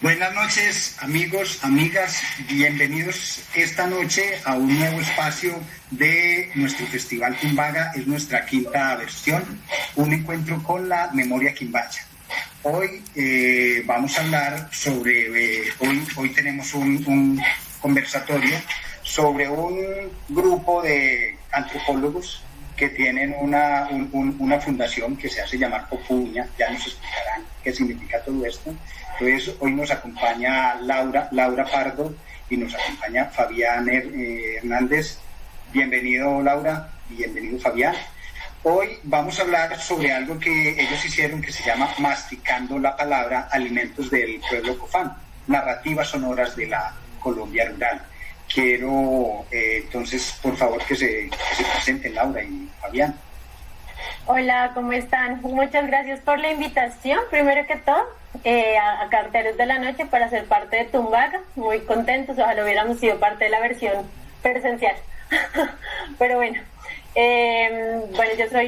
Buenas noches, amigos, amigas, bienvenidos esta noche a un nuevo espacio de nuestro Festival Quimbaga. Es nuestra quinta versión, un encuentro con la memoria quimbaya. Hoy vamos a hablar sobre, hoy tenemos un conversatorio sobre un grupo de antropólogos que tienen una fundación que se hace llamar Popuña. Ya nos explicarán qué significa todo esto. Entonces, hoy nos acompaña Laura Pardo y nos acompaña Fabián Hernández. Bienvenido, Laura, bienvenido, Fabián. Hoy vamos a hablar sobre algo que ellos hicieron que se llama Masticando la Palabra, Alimentos del Pueblo Cofán, narrativas sonoras de la Colombia rural. Quiero, entonces, por favor, que se presenten Laura y Fabián. Hola, ¿cómo están? Muchas gracias por la invitación, primero que todo, a Carteles de la Noche para ser parte de Tumbaga. Muy contentos, ojalá hubiéramos sido parte de la versión presencial. Pero bueno, yo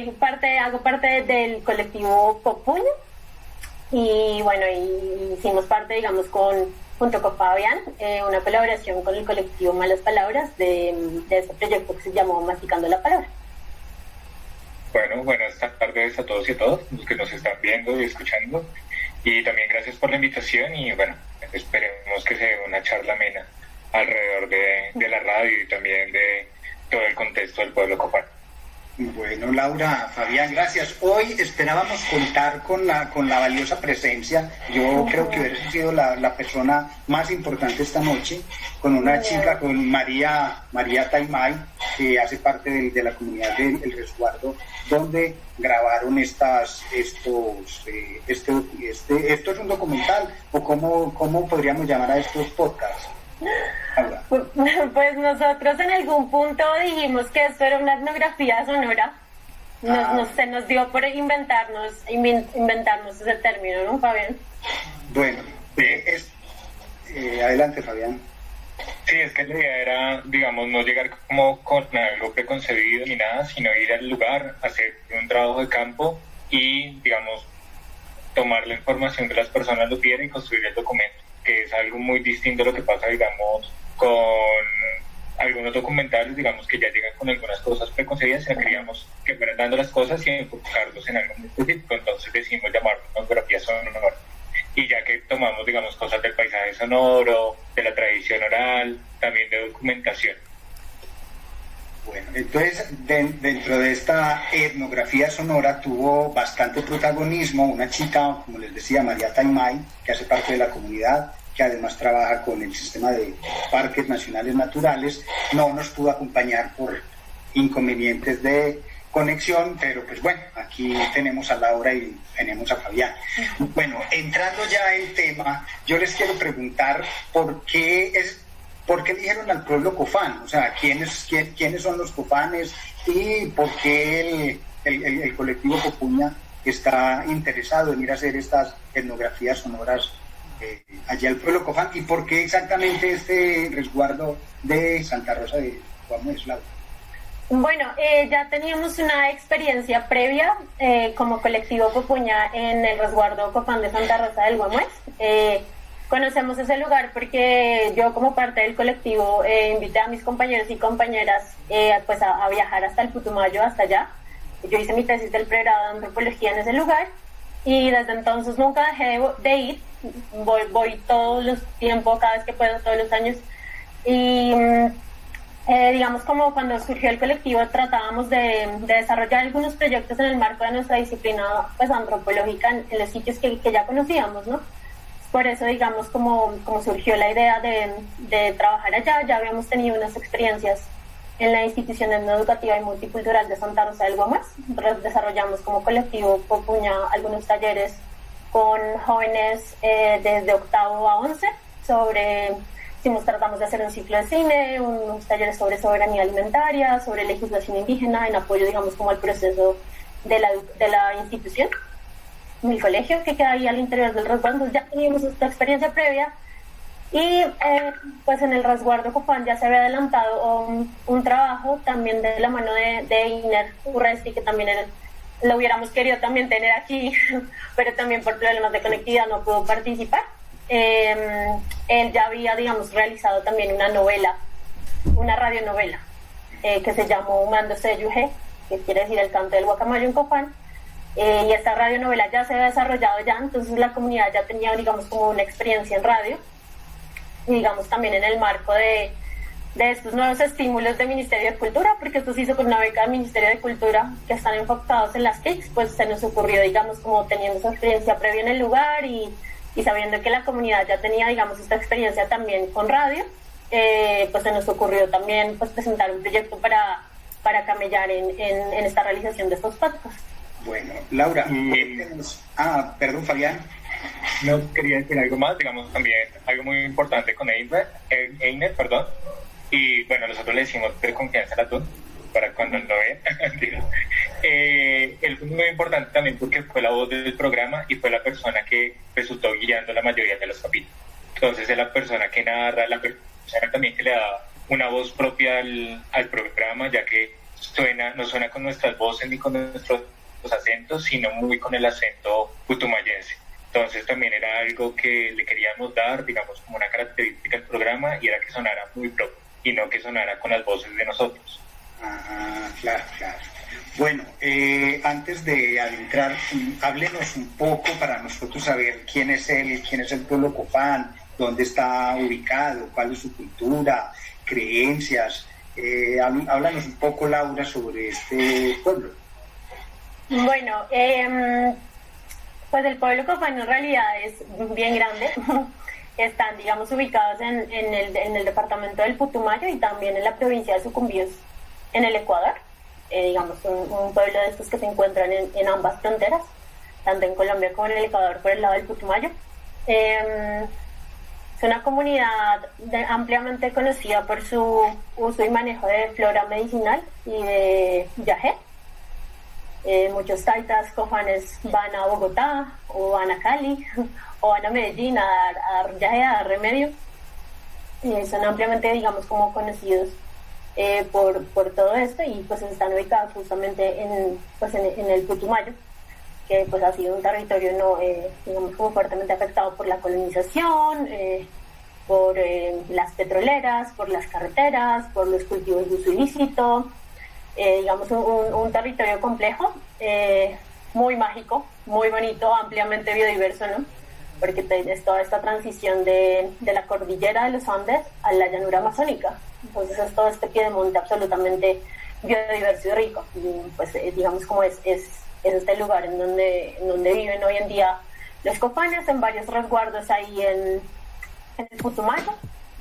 hago parte del colectivo Popuña y bueno, hicimos parte, digamos, junto con Fabián, una colaboración con el colectivo Malas Palabras de este proyecto que se llamó Masticando la Palabra. Bueno, buenas tardes a todos y a todas los que nos están viendo y escuchando. Y también gracias por la invitación y bueno, esperemos que sea una charla amena alrededor de la radio y también de todo el contexto del pueblo cofán. Bueno, Laura, Fabián, gracias. Hoy esperábamos contar con la valiosa presencia. Yo creo que hubiera sido la persona más importante esta noche, con una chica, con María Taimay, que hace parte de la comunidad del Resguardo, donde grabaron esto es un documental, o cómo podríamos llamar a estos podcasts. Pues nosotros en algún punto dijimos que esto era una etnografía sonora. Se nos dio por inventarnos ese término, ¿no, Fabián? Bueno, adelante, Fabián. Sí, es que la idea era, digamos, no llegar como con algo preconcebido ni nada, sino ir al lugar, hacer un trabajo de campo y, digamos, tomar la información de las personas lo piden y construir el documento, que es algo muy distinto a lo que pasa, digamos, con algunos documentales, digamos, que ya llegan con algunas cosas preconcebidas, sino queríamos que fueran dando las cosas y enfocarlos en algo muy específico. Entonces decidimos llamarlo etnografía sonora. Y ya que tomamos, digamos, cosas del paisaje sonoro, de la tradición oral, también de documentación. Bueno, entonces dentro de esta etnografía sonora tuvo bastante protagonismo una chica, como les decía, María Taimay, que hace parte de la comunidad, que además trabaja con el sistema de parques nacionales naturales. No nos pudo acompañar por inconvenientes de conexión, pero pues bueno, aquí tenemos a Laura y tenemos a Fabián. Bueno, entrando ya en tema, yo les quiero preguntar ¿por qué eligieron al pueblo cofán? O sea, ¿quiénes son los cofanes y por qué el colectivo Popuña está interesado en ir a hacer estas etnografías sonoras allá al pueblo cofán? ¿Y por qué exactamente este resguardo de Santa Rosa de Guamués, Laura? Bueno, ya teníamos una experiencia previa como colectivo Popuña en el resguardo Cofán de Santa Rosa del Guamués. Conocemos ese lugar porque yo, como parte del colectivo, invité a mis compañeros y compañeras pues a viajar hasta el Putumayo, hasta allá. Yo hice mi tesis del pregrado de antropología en ese lugar y desde entonces nunca dejé de ir. Voy todos los tiempos, cada vez que puedo, todos los años. Y digamos, como cuando surgió el colectivo, tratábamos de desarrollar algunos proyectos en el marco de nuestra disciplina pues antropológica en los sitios que ya conocíamos, ¿no? Por eso, digamos, como surgió la idea de trabajar allá. Ya habíamos tenido unas experiencias en la institución educativa y multicultural de Santa Rosa del Guamués. Desarrollamos como colectivo Popuña algunos talleres con jóvenes desde 8º a 11 tratamos de hacer un ciclo de cine, unos talleres sobre soberanía alimentaria, sobre legislación indígena, en apoyo, digamos, como al proceso de la institución, mi colegio, que queda ahí al interior del resguardo. Ya teníamos esta experiencia previa y pues en el resguardo Cofán ya se había adelantado un trabajo también de la mano de Iner Urresti, que también lo hubiéramos querido también tener aquí, pero también por problemas de conectividad no pudo participar. él ya había, digamos, realizado también una novela, una radionovela, que se llamó Humando Seyuje, que quiere decir el canto del guacamayo en Copán, y esta radionovela ya se había desarrollado ya, entonces la comunidad ya tenía, digamos, como una experiencia en radio, y digamos también en el marco de estos nuevos estímulos del Ministerio de Cultura, porque esto se hizo con una beca del Ministerio de Cultura que están enfocados en las TICs, pues se nos ocurrió, digamos, como teniendo esa experiencia previa en el lugar y sabiendo que la comunidad ya tenía, digamos, esta experiencia también con radio, pues se nos ocurrió también pues presentar un proyecto para camellar en esta realización de estos podcasts. Bueno, Laura, perdón, Fabián. No, quería decir algo más, digamos, también algo muy importante con Einer, y bueno, nosotros le decimos de confianza al atún, para cuando lo ve. Él fue muy importante también porque fue la voz del programa y fue la persona que resultó guiando la mayoría de los capítulos. Entonces es la persona que narra, la persona también que le da una voz propia al programa, ya que no suena con nuestras voces ni con nuestros acentos, sino muy con el acento putumayense. Entonces también era algo que le queríamos dar, digamos, como una característica del programa, y era que sonara muy propio y no que sonara con las voces de nosotros. Claro. Bueno, antes de adentrar, háblenos un poco para nosotros saber quién es el pueblo Copán, dónde está ubicado, cuál es su cultura, creencias. Háblanos un poco, Laura, sobre este pueblo. Bueno, pues el pueblo Copán en realidad es bien grande. Están, digamos, ubicados en el departamento del Putumayo y también en la provincia de Sucumbíos, en el Ecuador. Digamos, un pueblo de estos que se encuentran en ambas fronteras, tanto en Colombia como en el Ecuador, por el lado del Putumayo. Es una comunidad ampliamente conocida por su uso y manejo de flora medicinal y de yagé. Muchos taitas cofanes van a Bogotá o van a Cali o van a Medellín a dar remedio. Son ampliamente, digamos, como conocidos por todo esto, y pues están ubicados justamente en el Putumayo, que pues ha sido un territorio digamos, como fuertemente afectado por la colonización, por las petroleras, por las carreteras, por los cultivos de uso ilícito. Digamos, un territorio complejo, muy mágico, muy bonito, ampliamente biodiverso, ¿no? Porque es toda esta transición de la cordillera de los Andes a la llanura amazónica. Entonces es todo este piedemonte absolutamente biodiverso y rico. Y pues digamos como es este lugar en donde viven hoy en día los copanes, en varios resguardos ahí en el Putumayo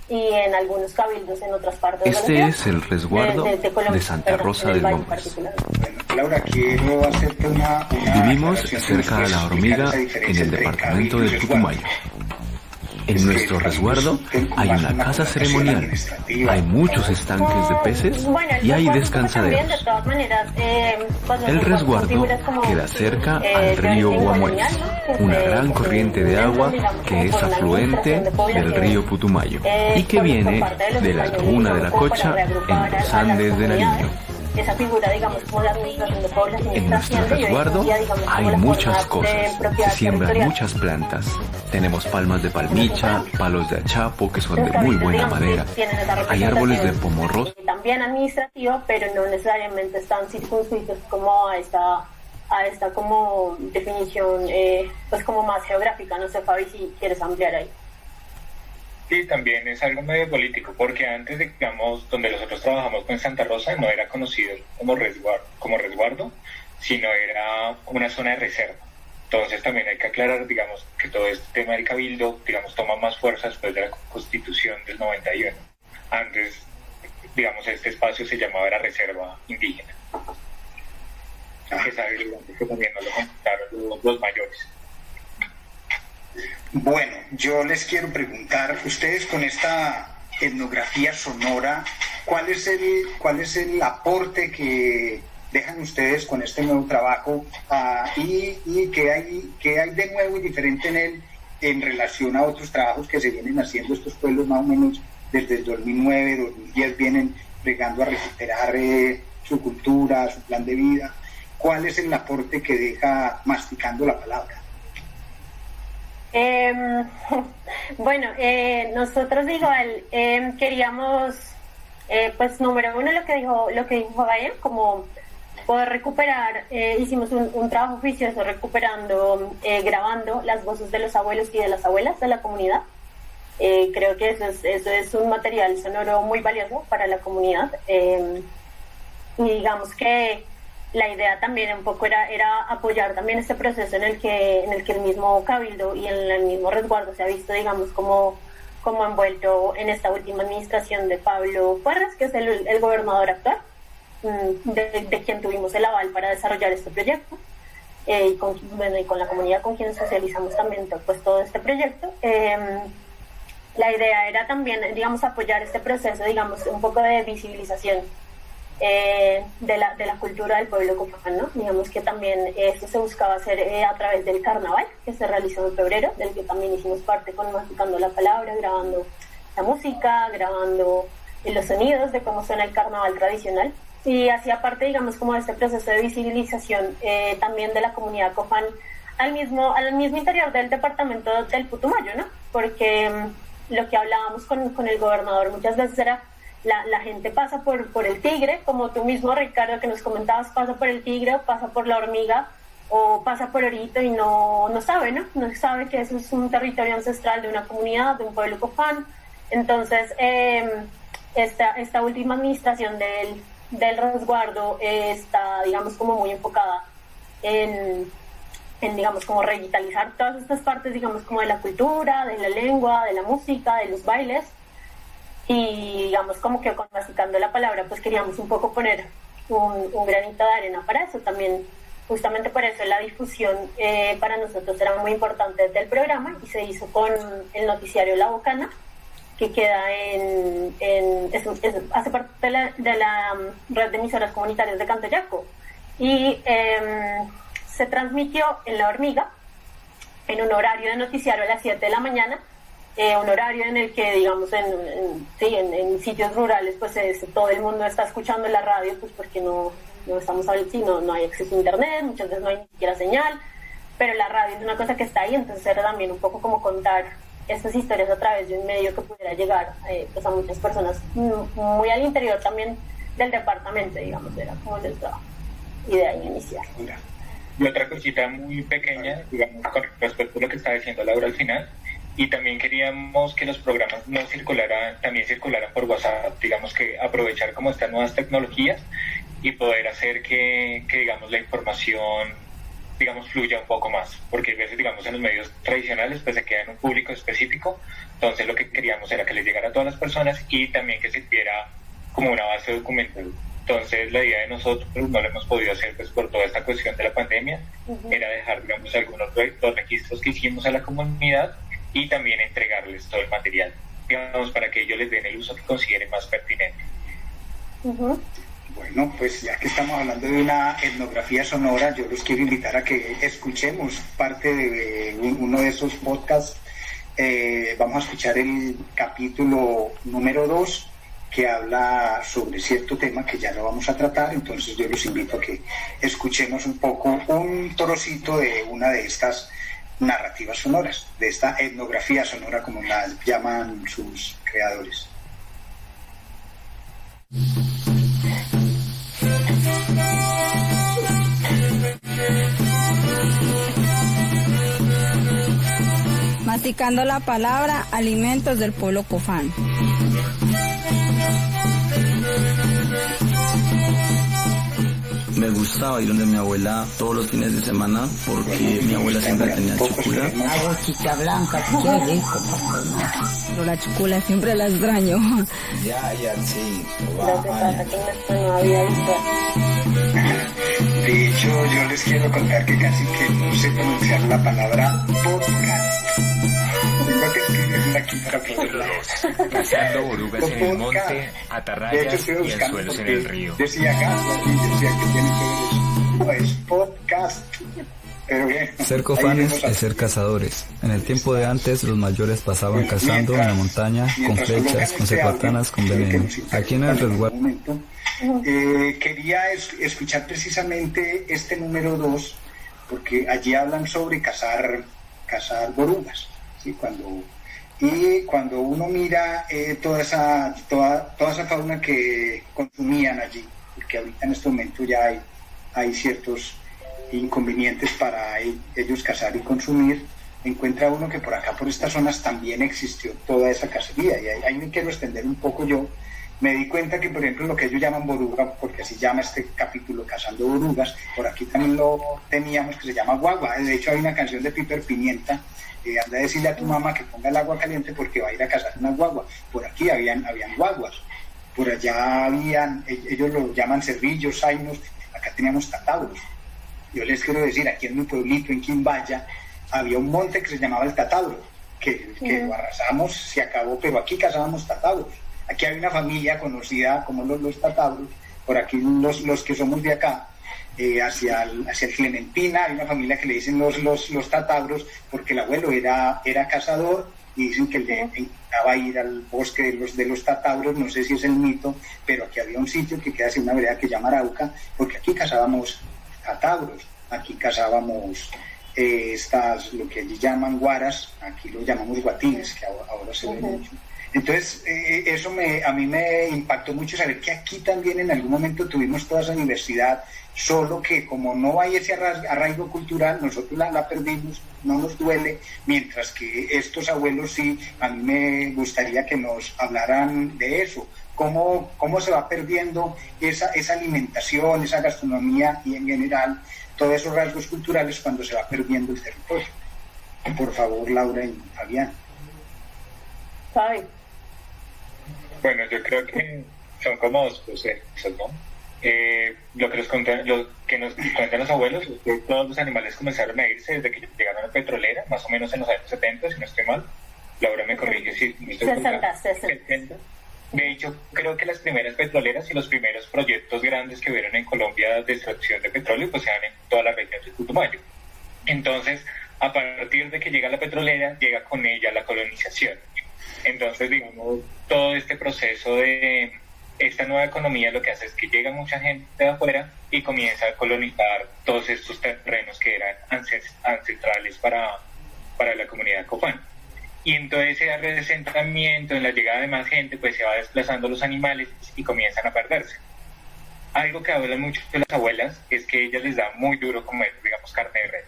y en algunos cabildos en otras partes de la ciudad. Este es el resguardo de Santa Rosa del Guamués. Laura, quiero hacerte una Vivimos cerca de La Hormiga, en el departamento del Putumayo. En nuestro resguardo hay una casa ceremonial, hay muchos estanques de peces y hay descansaderos. El resguardo queda cerca al río Guamués, una gran corriente de agua que es afluente del río Putumayo y que viene de la laguna de la Cocha en los Andes de Nariño. Esa figura, digamos, como la administración de población. En nuestro resguardo hay muchas cosas, se siembran muchas plantas. Tenemos palmas de palmicha, palos de achapo que son de muy buena madera. Hay árboles de pomorros. También administrativo, pero no necesariamente están circunscritos como a esta como definición, pues como más geográfica. No sé, Fabi, si quieres ampliar ahí. Sí, también es algo medio político, porque antes, digamos, donde nosotros trabajamos con Santa Rosa, no era conocido como resguardo, sino era como una zona de reserva. Entonces también hay que aclarar, digamos, que todo este tema del cabildo, digamos, toma más fuerza después de la Constitución del 91. Antes, digamos, este espacio se llamaba la Reserva Indígena. Que también nos lo comentaron los mayores. Bueno, yo les quiero preguntar, ustedes con esta etnografía sonora, ¿cuál es el aporte que dejan ustedes con este nuevo trabajo y qué hay de nuevo y diferente en él en relación a otros trabajos que se vienen haciendo estos pueblos más o menos desde el 2009, 2010 vienen llegando a recuperar su cultura, su plan de vida? ¿Cuál es el aporte que deja Masticando la Palabra? Bueno, nosotros igual queríamos, pues número uno lo que dijo Gael, como poder recuperar, hicimos un trabajo juicioso recuperando, grabando las voces de los abuelos y de las abuelas de la comunidad. Creo que eso es un material sonoro muy valioso para la comunidad, y digamos que la idea también un poco era apoyar también este proceso en el que el mismo Cabildo y en el mismo resguardo se ha visto, digamos, como envuelto en esta última administración de Pablo Puerres, que es el gobernador actual, de quien tuvimos el aval para desarrollar este proyecto, y con la comunidad con quien socializamos también pues todo este proyecto. La idea era también, digamos, apoyar este proceso, digamos, un poco de visibilización de la cultura del pueblo copán, ¿no? Digamos que también esto se buscaba hacer a través del carnaval que se realizó en febrero, del que también hicimos parte con Masticando la Palabra, grabando la música, grabando los sonidos de cómo suena el carnaval tradicional, y hacía parte, digamos, como de este proceso de visibilización también de la comunidad copán al mismo interior del departamento del Putumayo, ¿no? Porque lo que hablábamos con el gobernador muchas veces era la gente pasa por el Tigre, como tú mismo, Ricardo, que nos comentabas, pasa por el Tigre, pasa por la Hormiga o pasa por Orito y no sabe, ¿no? No sabe que eso es un territorio ancestral de una comunidad, de un pueblo copán. Entonces, esta última administración del resguardo está, digamos, como muy enfocada en digamos, como revitalizar todas estas partes, digamos, como de la cultura, de la lengua, de la música, de los bailes. Y digamos como que con Masticando la Palabra pues queríamos un poco poner un granito de arena para eso también, justamente por eso la difusión para nosotros era muy importante del programa, y se hizo con el noticiario La Bocana, que queda hace parte de la red de emisoras comunitarias de Cantoyaco, y se transmitió en La Hormiga en un horario de noticiario a las 7 de la mañana, un horario en el que, digamos, en sitios rurales, pues todo el mundo está escuchando la radio, pues porque no estamos hablando, no hay acceso a internet, muchas veces no hay ni siquiera señal, pero la radio es una cosa que está ahí, entonces era también un poco como contar estas historias a través de un medio que pudiera llegar pues a muchas personas muy al interior también del departamento, digamos, era como nuestra idea inicial. Y otra cosita muy pequeña, digamos, con respecto a lo que estaba diciendo Laura al final, y también queríamos que los programas también circularan por WhatsApp, digamos, que aprovechar como estas nuevas tecnologías y poder hacer que digamos, la información, digamos, fluya un poco más, porque a veces, digamos, en los medios tradicionales pues se queda en un público específico. Entonces lo que queríamos era que les llegara a todas las personas y también que sirviera como una base documental. Entonces la idea de nosotros, no lo hemos podido hacer pues por toda esta cuestión de la pandemia, era dejar, digamos, algunos los registros que hicimos a la comunidad y también entregarles todo el material, digamos, para que ellos les den el uso que consideren más pertinente. Bueno, pues ya que estamos hablando de una etnografía sonora, yo los quiero invitar a que escuchemos parte de uno de esos podcasts. Vamos a escuchar el capítulo número 2, que habla sobre cierto tema que ya lo vamos a tratar. Entonces yo los invito a que escuchemos un poco, un trocito de una de estas narrativas sonoras, de esta etnografía sonora, como la llaman sus creadores. Masticando la Palabra, alimentos del pueblo cofán. Me gustaba ir donde mi abuela todos los fines de semana, porque mi abuela siempre tenía chucula. Hago chicha blanca, qué rico. Pero la chucula siempre la extraño. Sí. Lo que pasa que en esto no había visto. De hecho, yo les quiero contar que casi que no sé pronunciar la palabra podcast. Tengo que escribirla aquí para poderla. Cazando orugas en el monte, atarrayas y anzuelos en el río. Decía caso, decía que tiene que ver eso. No es podcast. Pero bien, ser cofanes es ser cazadores. En el tiempo de antes, los mayores pasaban cazando en la montaña con flechas, con cepatanas, con veneno. Aquí en el resguardo. Quería escuchar precisamente este número 2, porque allí hablan sobre cazar borugas, ¿sí? Cuando Y cuando uno mira toda esa fauna que consumían allí, porque ahorita en este momento ya hay ciertos inconvenientes para ellos cazar y consumir, encuentra uno que por acá, por estas zonas, también existió toda esa cacería. Y ahí me quiero extender un poco yo. Me di cuenta que, por ejemplo, lo que ellos llaman boruga, porque así llama este capítulo, Cazando Borugas, por aquí también lo teníamos, que se llama guagua. De hecho, hay una canción de Piper Pimienta, anda a decirle a tu mamá que ponga el agua caliente porque va a ir a cazar una guagua. Por aquí habían guaguas, por allá ellos lo llaman cerrillos, zainos, acá teníamos tatauros. Yo les quiero decir, aquí en mi pueblito, en Quimbaya, había un monte que se llamaba el Tatauro, que lo arrasamos, se acabó, pero aquí cazábamos tatauros. Aquí hay una familia conocida como los tatauros, por aquí los que somos de acá, hacia el Clementina, hay una familia que le dicen los tatauros, porque el abuelo era cazador, y dicen que le encantaba ir al bosque de los tatauros, no sé si es el mito, pero aquí había un sitio que queda así, una vereda que se llama Arauca, porque aquí cazábamos tatauros, aquí cazábamos lo que allí llaman guaras, aquí lo llamamos guatines, que ahora se ve mucho. Entonces, eso a mí me impactó mucho saber que aquí también en algún momento tuvimos toda esa diversidad, solo que como no hay ese arraigo cultural, nosotros la perdimos, no nos duele, mientras que estos abuelos sí, a mí me gustaría que nos hablaran de eso, cómo se va perdiendo esa alimentación, esa gastronomía y en general todos esos rasgos culturales cuando se va perdiendo el territorio. Por favor, Laura y Fabián. Fabi. Bueno, yo creo que son como dos procesos, ¿no? Lo que nos cuentan los abuelos es que todos los animales comenzaron a irse desde que llegaron a la petrolera, más o menos en los años 70, si no estoy mal. Laura me corrige si me estoy 60. De hecho, creo que las primeras petroleras y los primeros proyectos grandes que hubieron en Colombia de extracción de petróleo pues se dan en toda la región del Putumayo. Entonces, a partir de que llega la petrolera, llega con ella la colonización. Entonces, digamos, todo este proceso de esta nueva economía lo que hace es que llega mucha gente de afuera y comienza a colonizar todos estos terrenos que eran ancestrales para la comunidad copán. Y entonces ese resentimiento en la llegada de más gente, pues se va desplazando los animales y comienzan a perderse. Algo que hablan mucho de las abuelas es que ellas les da muy duro comer, digamos, carne de res.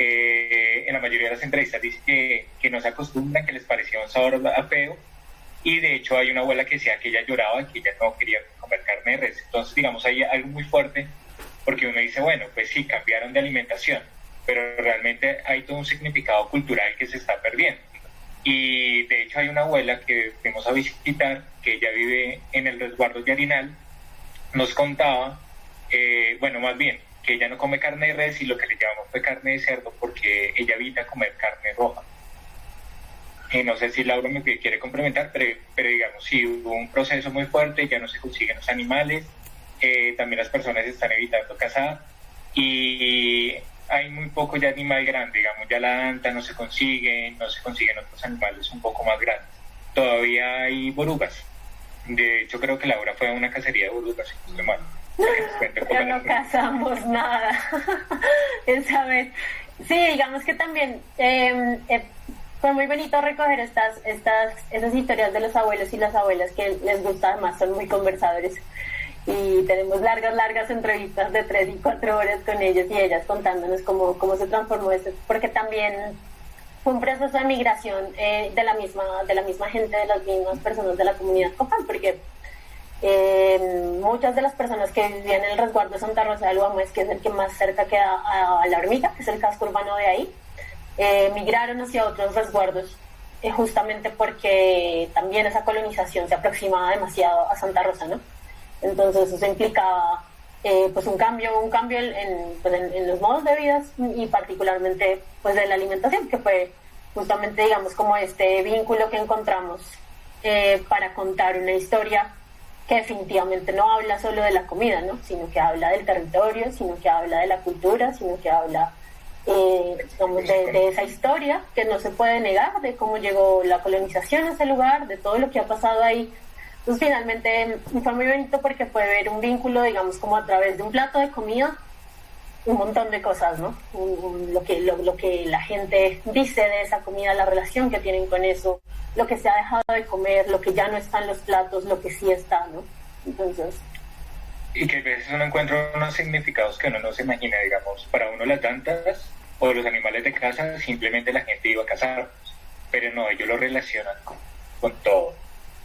En la mayoría de las entrevistas dice que no se acostumbran, que les parecía un sabor feo, y de hecho hay una abuela que decía que ella lloraba, que ella no quería comer carne de res. Entonces, digamos, hay algo muy fuerte, porque uno dice, bueno, pues sí, cambiaron de alimentación, pero realmente hay todo un significado cultural que se está perdiendo. Y de hecho hay una abuela que fuimos a visitar, que ella vive en el resguardo de Arenal, nos contaba, más bien, que ella no come carne de res y lo que le llamamos fue carne de cerdo porque ella evita comer carne roja. No sé si Laura me quiere complementar, pero digamos, sí hubo un proceso muy fuerte, ya no se consiguen los animales, también las personas están evitando cazar y hay muy poco ya animal grande, digamos, ya la anta no se consiguen otros animales un poco más grandes. Todavía hay borugas. De hecho, creo que Laura fue a una cacería de borugas, si no estoy mal. Ya no cazamos nada esa vez. Sí, digamos que también fue muy bonito recoger esas historias de los abuelos y las abuelas que les gusta, además son muy conversadores y tenemos largas entrevistas de 3 y 4 horas con ellos y ellas contándonos cómo se transformó esto, porque también fue un proceso de migración de la misma gente, de las mismas personas de la comunidad copán, porque muchas de las personas que vivían en el resguardo de Santa Rosa del Guamués, que es el que más cerca queda a La Hormiga, que es el casco urbano de ahí, migraron hacia otros resguardos justamente porque también esa colonización se aproximaba demasiado a Santa Rosa, ¿no? Entonces eso implicaba pues un cambio en los modos de vida y particularmente pues de la alimentación, que fue justamente, digamos, como este vínculo que encontramos para contar una historia que definitivamente no habla solo de la comida, ¿no? Sino que habla del territorio, sino que habla de la cultura, sino que habla de esa historia que no se puede negar, de cómo llegó la colonización a ese lugar, de todo lo que ha pasado ahí. Entonces finalmente fue muy bonito porque fue ver un vínculo, digamos, como a través de un plato de comida un montón de cosas, ¿no? Lo que la gente dice de esa comida, la relación que tienen con eso, lo que se ha dejado de comer, lo que ya no está en los platos, lo que sí está, ¿no? Entonces... Y que a veces uno encuentra unos significados que uno no se imagina, digamos, para uno las dantas o los animales de casa, simplemente la gente iba a cazarlos, pero no, ellos lo relacionan con todo.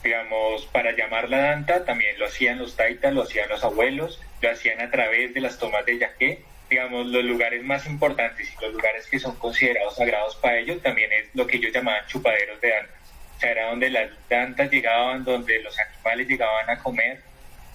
Digamos, para llamar la danta también lo hacían los taitas, lo hacían los abuelos, lo hacían a través de las tomas de yaqué. Digamos, los lugares más importantes y los lugares que son considerados sagrados para ellos también es lo que ellos llamaban chupaderos de dantas. O sea, era donde las dantas llegaban, donde los animales llegaban a comer.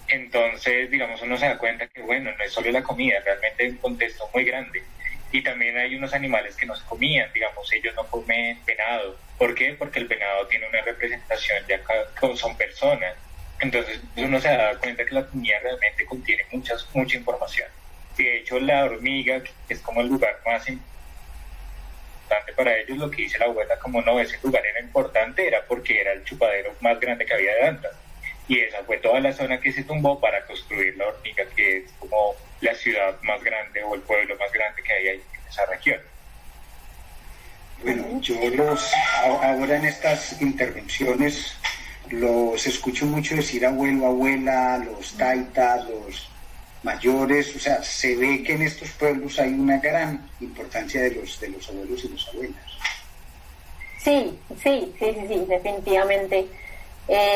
Entonces, digamos, uno se da cuenta que, bueno, no es solo la comida, realmente hay un contexto muy grande. Y también hay unos animales que no se comían, digamos, ellos no comen venado. ¿Por qué? Porque el venado tiene una representación, ya que son personas. Entonces, uno se da cuenta que la comida realmente contiene mucha información. De hecho, la hormiga, que es como el lugar más importante para ellos, lo que dice la abuela, como no, ese lugar era importante, era porque era el chupadero más grande que había de dantas. Y esa fue toda la zona que se tumbó para construir la hormiga, que es como la ciudad más grande o el pueblo más grande que hay ahí en esa región. Bueno, yo ahora en estas intervenciones los escucho mucho decir abuelo, abuela, los taitas, los mayores, o sea, se ve que en estos pueblos hay una gran importancia de los abuelos y las abuelas. Sí, definitivamente.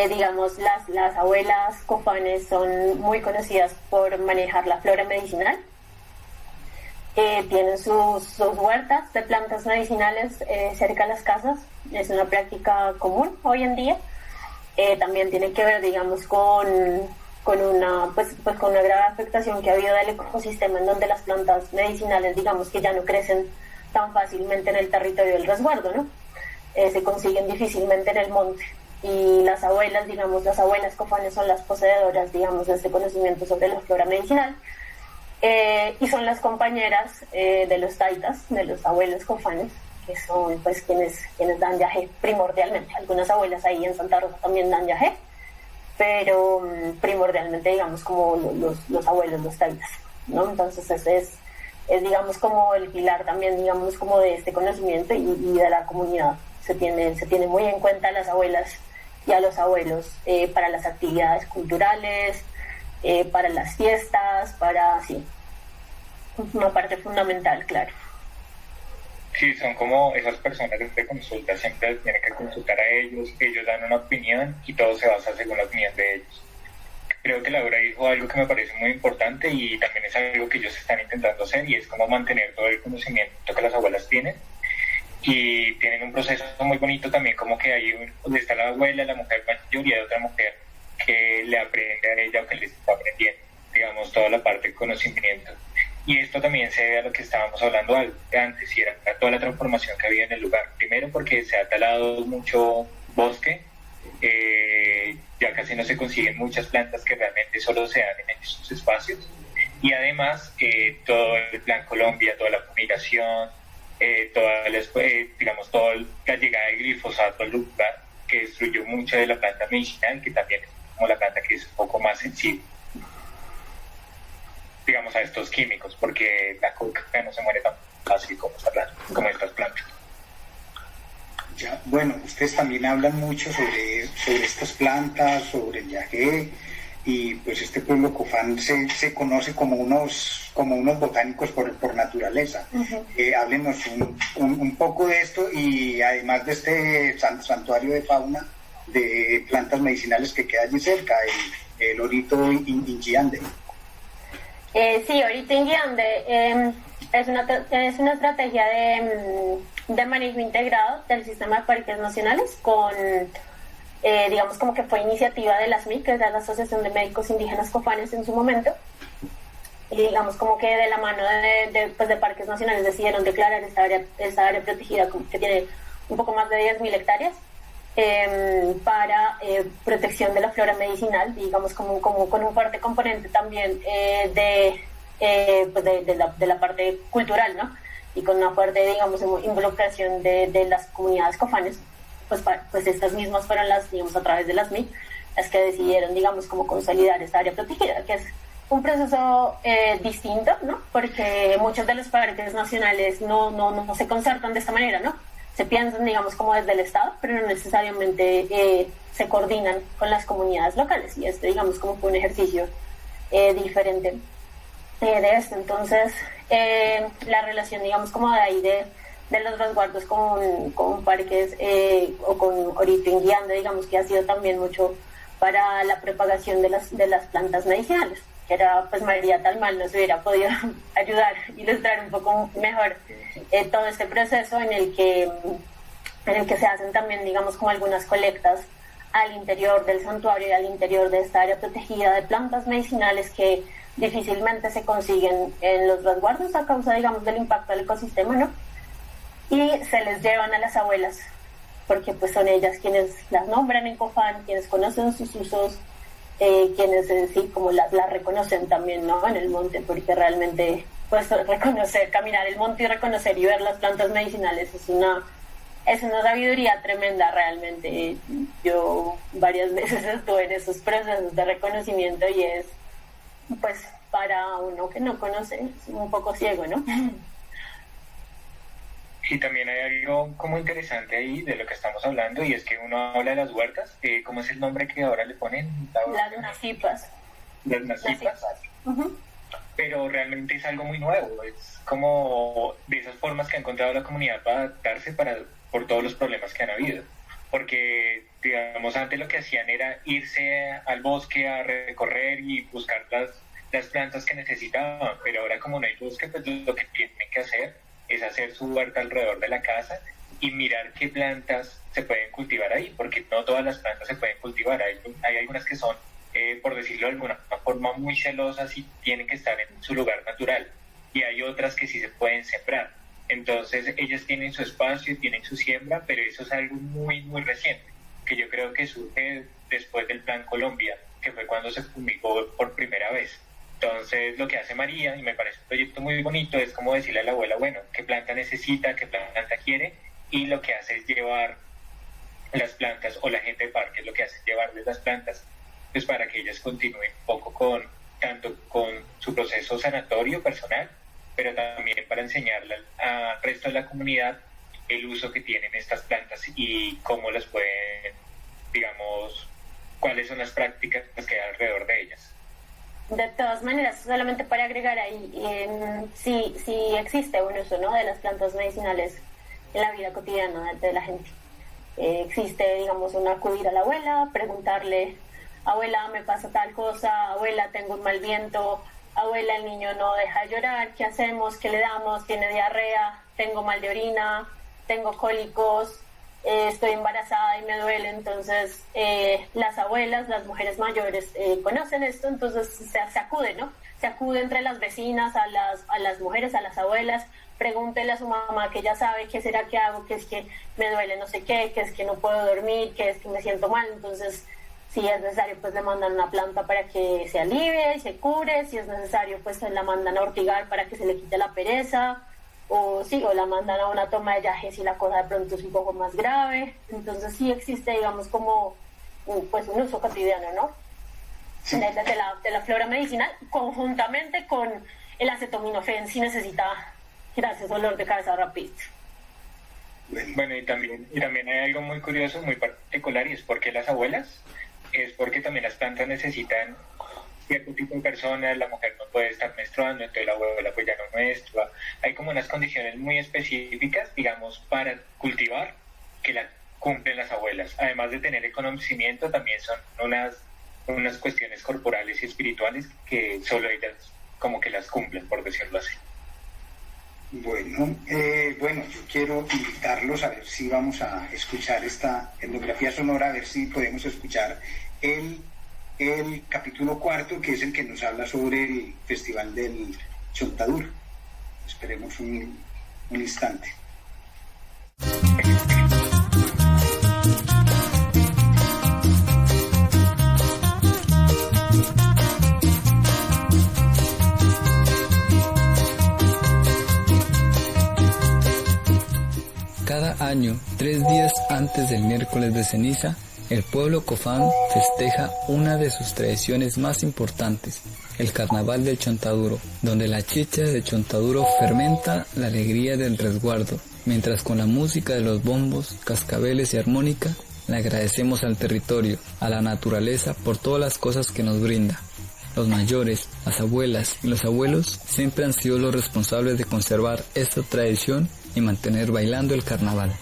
Digamos, las abuelas cofanes son muy conocidas por manejar la flora medicinal. Tienen sus huertas de plantas medicinales cerca de las casas. Es una práctica común hoy en día. También tiene que ver, digamos, con una grave afectación que ha habido del ecosistema, en donde las plantas medicinales, digamos, que ya no crecen tan fácilmente en el territorio del resguardo, ¿no? Se consiguen difícilmente en el monte. Y las abuelas cofanes son las poseedoras, digamos, de este conocimiento sobre la flora medicinal, y son las compañeras de los taitas, de los abuelos cofanes, que son pues quienes dan yagé primordialmente. Algunas abuelas ahí en Santa Rosa también dan yagé, pero primordialmente, digamos, como los abuelos, los taitas, ¿no? Entonces es digamos como el pilar también, digamos, como de este conocimiento y de la comunidad. Se tiene muy en cuenta a las abuelas y a los abuelos para las actividades culturales, para las fiestas, una parte fundamental, claro. Sí, son como esas personas de consulta, siempre tienen que consultar a ellos dan una opinión y todo se basa según la opinión de ellos. Creo que Laura dijo algo que me parece muy importante y también es algo que ellos están intentando hacer, y es como mantener todo el conocimiento que las abuelas tienen. Y tienen un proceso muy bonito también, como que hay donde está la abuela, la mujer mayor, y hay otra mujer que le aprende a ella o que le está aprendiendo, digamos, toda la parte de conocimiento. Y esto también se debe a lo que estábamos hablando antes, y era toda la transformación que había en el lugar. Primero porque se ha talado mucho bosque, ya casi no se consiguen muchas plantas que realmente solo se dan en esos espacios. Y además, todo el Plan Colombia, toda la fumigación, toda la llegada de glifosato al lugar, que destruyó mucho de la planta medicinal, que también es como la planta que es un poco más sensible, digamos, a estos químicos, porque la coca no se muere tan fácil como estas plantas. Ya, bueno, ustedes también hablan mucho sobre estas plantas, sobre el yagé, y pues este pueblo cofán se conoce como unos botánicos por naturaleza. Uh-huh. Háblenos un poco de esto, y además de este santuario de fauna de plantas medicinales que queda allí cerca, el Orito Inguiande. Sí, Orito Inguiande es una estrategia de manejo integrado del sistema de parques nacionales digamos como que fue iniciativa de la ASMIC, que es la Asociación de Médicos Indígenas Cofanes en su momento, y digamos como que de la mano de parques nacionales decidieron declarar esta área protegida, como que tiene un poco más de 10.000 hectáreas, para protección de la flora medicinal, digamos como con un fuerte componente también de la parte cultural, ¿no? Y con una fuerte, digamos, involucración de las comunidades cofanes. Pues estas mismas fueron digamos, a través de las MIC, las que decidieron, digamos, como consolidar esta área protegida, que un proceso distinto, ¿no? Porque muchos de los parques nacionales no se concertan de esta manera, ¿no? Se piensan, digamos, como desde el Estado, pero no necesariamente se coordinan con las comunidades locales. Y digamos, como fue un ejercicio diferente de esto. Entonces, la relación, digamos, como de ahí de los resguardos con parques o con Orito Guianda, digamos, que ha sido también mucho para la propagación de las plantas medicinales, que era, pues María Talmal nos hubiera podido ayudar, ilustrar un poco mejor todo este proceso en el que se hacen también, digamos, como algunas colectas al interior del santuario y al interior de esta área protegida de plantas medicinales que difícilmente se consiguen en los resguardos a causa, digamos, del impacto del ecosistema, ¿no? Y se les llevan a las abuelas, porque pues son ellas quienes las nombran en COFAN, quienes conocen sus usos, quienes sí, como las reconocen también, ¿no? En el monte, porque realmente pues caminar el monte y reconocer y ver las plantas medicinales es una sabiduría tremenda realmente. Yo varias veces estuve en esos procesos de reconocimiento y es, pues, para uno que no conoce, es un poco ciego, ¿no? Y también hay algo como interesante ahí de lo que estamos hablando, y es que uno habla de las huertas, ¿cómo es el nombre que ahora le ponen? Las nacipas. Las nacipas. Uh-huh. Pero realmente es algo muy nuevo, es como de esas formas que ha encontrado la comunidad para adaptarse por todos los problemas que han habido. Porque, digamos, antes lo que hacían era irse al bosque a recorrer y buscar las plantas que necesitaban, pero ahora como no hay bosque, pues lo que tienen que hacer es hacer su huerta alrededor de la casa y mirar qué plantas se pueden cultivar ahí, porque no todas las plantas se pueden cultivar. Hay algunas que son, por decirlo de alguna forma, muy celosas y tienen que estar en su lugar natural, y hay otras que sí se pueden sembrar. Entonces ellas tienen su espacio, tienen su siembra, pero eso es algo muy, muy reciente, que yo creo que surge después del Plan Colombia, que fue cuando se fumigó por primera vez. Entonces lo que hace María, y me parece un proyecto muy bonito, es como decirle a la abuela, bueno, qué planta necesita, qué planta quiere, y lo que hace es llevar las plantas, o la gente de parque lo que hace es llevarles las plantas, pues para que ellas continúen un poco tanto con su proceso sanatorio personal, pero también para enseñarle al resto de la comunidad el uso que tienen estas plantas y cómo las pueden, digamos, cuáles son las prácticas que hay alrededor de ellas. De todas maneras, solamente para agregar ahí, sí existe un uso, ¿no?, de las plantas medicinales en la vida cotidiana de la gente. Existe, digamos, un acudir a la abuela, preguntarle, abuela, me pasa tal cosa, abuela, tengo un mal viento, abuela, el niño no deja de llorar, ¿qué hacemos? ¿Qué le damos? ¿Tiene diarrea? ¿Tengo mal de orina? ¿Tengo cólicos? Estoy embarazada y me duele. Entonces las abuelas, las mujeres mayores conocen esto, entonces se acude, ¿no? Se acude entre las vecinas, a las mujeres, a las abuelas, pregúntele a su mamá que ya sabe qué será que hago, que es que me duele no sé qué, que es que no puedo dormir, que es que me siento mal. Entonces, si es necesario, pues le mandan una planta para que se alivie y se cure. Si es necesario, pues la mandan a ortigar para que se le quite la pereza, o la mandan a una toma de yajes si la cosa de pronto es un poco más grave. Entonces sí existe, digamos, como pues un uso cotidiano, ¿no? Sí. De la flora medicinal, conjuntamente con el acetaminofén, si necesita quitarse dolor de cabeza rápido. Bueno, y también hay algo muy curioso, muy particular, y es porque las abuelas, es porque también las plantas necesitan cierto tipo de personas. La mujer no puede estar menstruando, entonces la abuela pues ya no menstrua. Hay como unas condiciones muy específicas, digamos, para cultivar, que la cumplen las abuelas. Además de tener el conocimiento, también son unas cuestiones corporales y espirituales que solo ellas como que las cumplen, por decirlo así. Bueno, yo quiero invitarlos a ver si vamos a escuchar esta etnografía sonora, a ver si podemos escuchar el capítulo 4, que es el que nos habla sobre el Festival del Chontaduro. Esperemos un instante. Cada año, 3 días antes del miércoles de ceniza, el pueblo Cofán festeja una de sus tradiciones más importantes, el carnaval del Chontaduro, donde la chicha de Chontaduro fermenta la alegría del resguardo, mientras con la música de los bombos, cascabeles y armónica le agradecemos al territorio, a la naturaleza por todas las cosas que nos brinda. Los mayores, las abuelas y los abuelos siempre han sido los responsables de conservar esta tradición y mantener bailando el carnaval.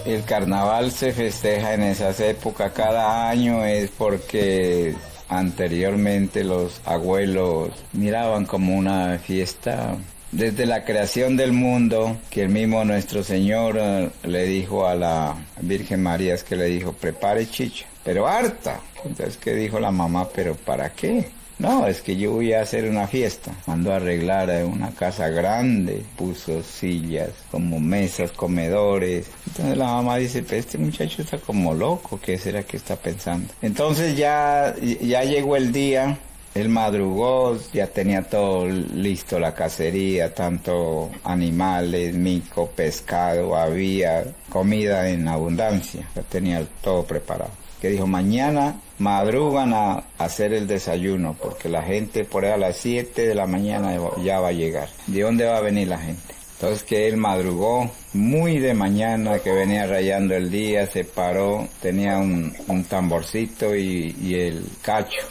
El carnaval se festeja en esas épocas cada año, es porque anteriormente los abuelos miraban como una fiesta. Desde la creación del mundo, que el mismo nuestro Señor le dijo a la Virgen María, es que le dijo, prepare chicha, pero harta. Entonces, ¿qué dijo la mamá? ¿Pero para qué? No, es que yo voy a hacer una fiesta. Mandó a arreglar una casa grande, puso sillas, como mesas, comedores. Entonces la mamá dice, pues este muchacho está como loco, ¿qué será que está pensando? Entonces ya llegó el día, él madrugó, ya tenía todo listo, la cacería, tanto animales, mico, pescado, había comida en abundancia, ya tenía todo preparado. Que dijo, mañana madrugan a hacer el desayuno, porque la gente por ahí a las 7 de la mañana ya va a llegar. ¿De dónde va a venir la gente? Entonces que él madrugó muy de mañana, que venía rayando el día, se paró, tenía un tamborcito y el cacho.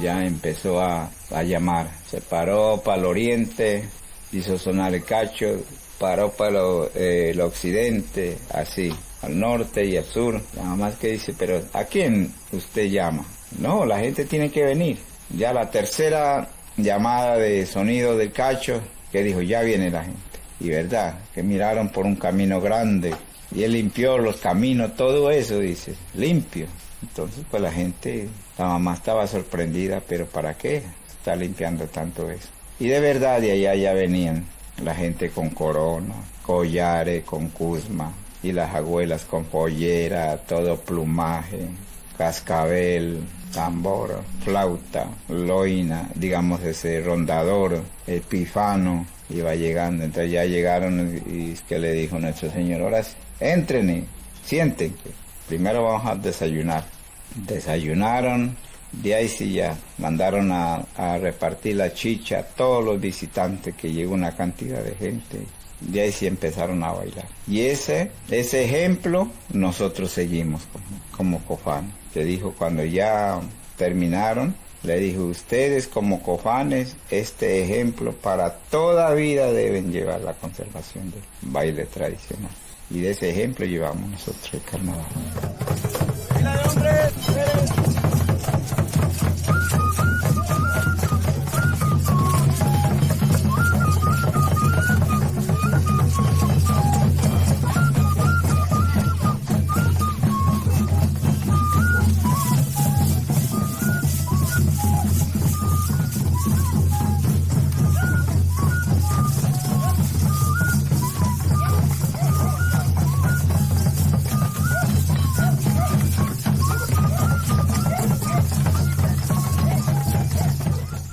Ya empezó a llamar, se paró para el oriente, hizo sonar el cacho, paró para el occidente, así, al norte y al sur. Nada más que dice, pero ¿a quién usted llama? No, la gente tiene que venir. Ya la tercera llamada de sonido del cacho, que dijo, ya viene la gente. Y verdad, que miraron por un camino grande, y él limpió los caminos, todo eso, dice, limpio. Entonces, pues la gente, la mamá estaba sorprendida, pero ¿para qué está limpiando tanto eso? Y de verdad de allá ya venían la gente con corona, collares, con cusma, y las abuelas con pollera, todo plumaje, cascabel, tambor, flauta, loina, digamos ese rondador, pifano, iba llegando. Entonces ya llegaron y es que le dijo nuestro Señor, ahora entren y siéntense, primero vamos a desayunar. Desayunaron. De ahí sí ya mandaron a repartir la chicha a todos los visitantes, que llegó una cantidad de gente. De ahí sí empezaron a bailar. Y ese ejemplo nosotros seguimos como cofanes. Se dijo cuando ya terminaron, le dijo, ustedes como cofanes, este ejemplo para toda vida deben llevar la conservación del baile tradicional. Y de ese ejemplo llevamos nosotros el carnaval.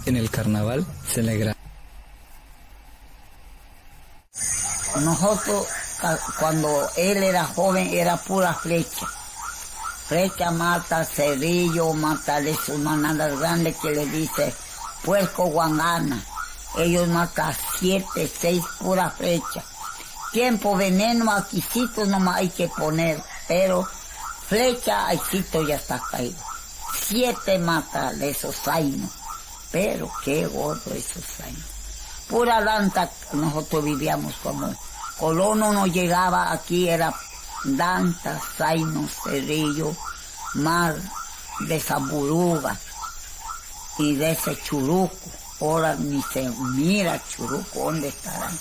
En el carnaval se le graba. Nosotros, cuando él era joven, era pura flecha. Flecha mata, cerillo, mata de sus manadas grandes que le dice puerco guangana. Ellos matan 7, 6 pura flecha. Tiempo veneno, aquícito nomás hay que poner, pero flecha, aquícito ya está caído. 7 mata de esos zainos. Pero qué gordo esos años. Pura danta, nosotros vivíamos como colono, no llegaba aquí, era danta, zaino, cerillo, mar de Zamburuga y de ese churuco. Ahora ni se mira churuco, ¿dónde estarán?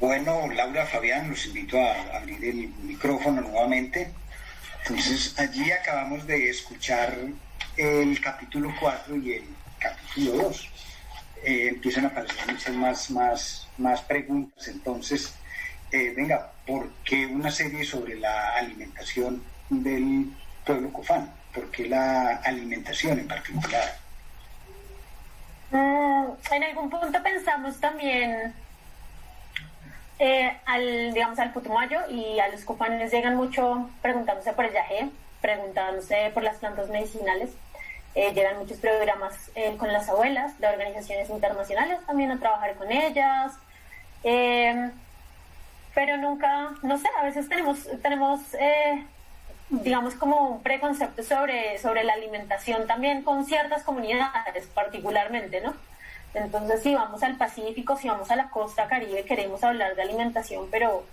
Bueno, Laura, Fabián, los invito a abrir el micrófono nuevamente. Entonces, allí acabamos de escuchar el capítulo 4 y el capítulo 2. empiezan a aparecer muchas más preguntas. Entonces, venga, ¿por qué una serie sobre la alimentación del pueblo cofán? ¿Por qué la alimentación en particular? En algún punto pensamos también al Putumayo, y a los cofanes llegan mucho preguntándose por el yagé, preguntándose por las plantas medicinales. Llegan muchos programas con las abuelas de organizaciones internacionales también a trabajar con ellas, pero nunca, no sé, a veces tenemos digamos como un preconcepto sobre la alimentación también con ciertas comunidades particularmente, ¿no? Entonces, si vamos al Pacífico, si vamos a la costa Caribe, queremos hablar de alimentación, pero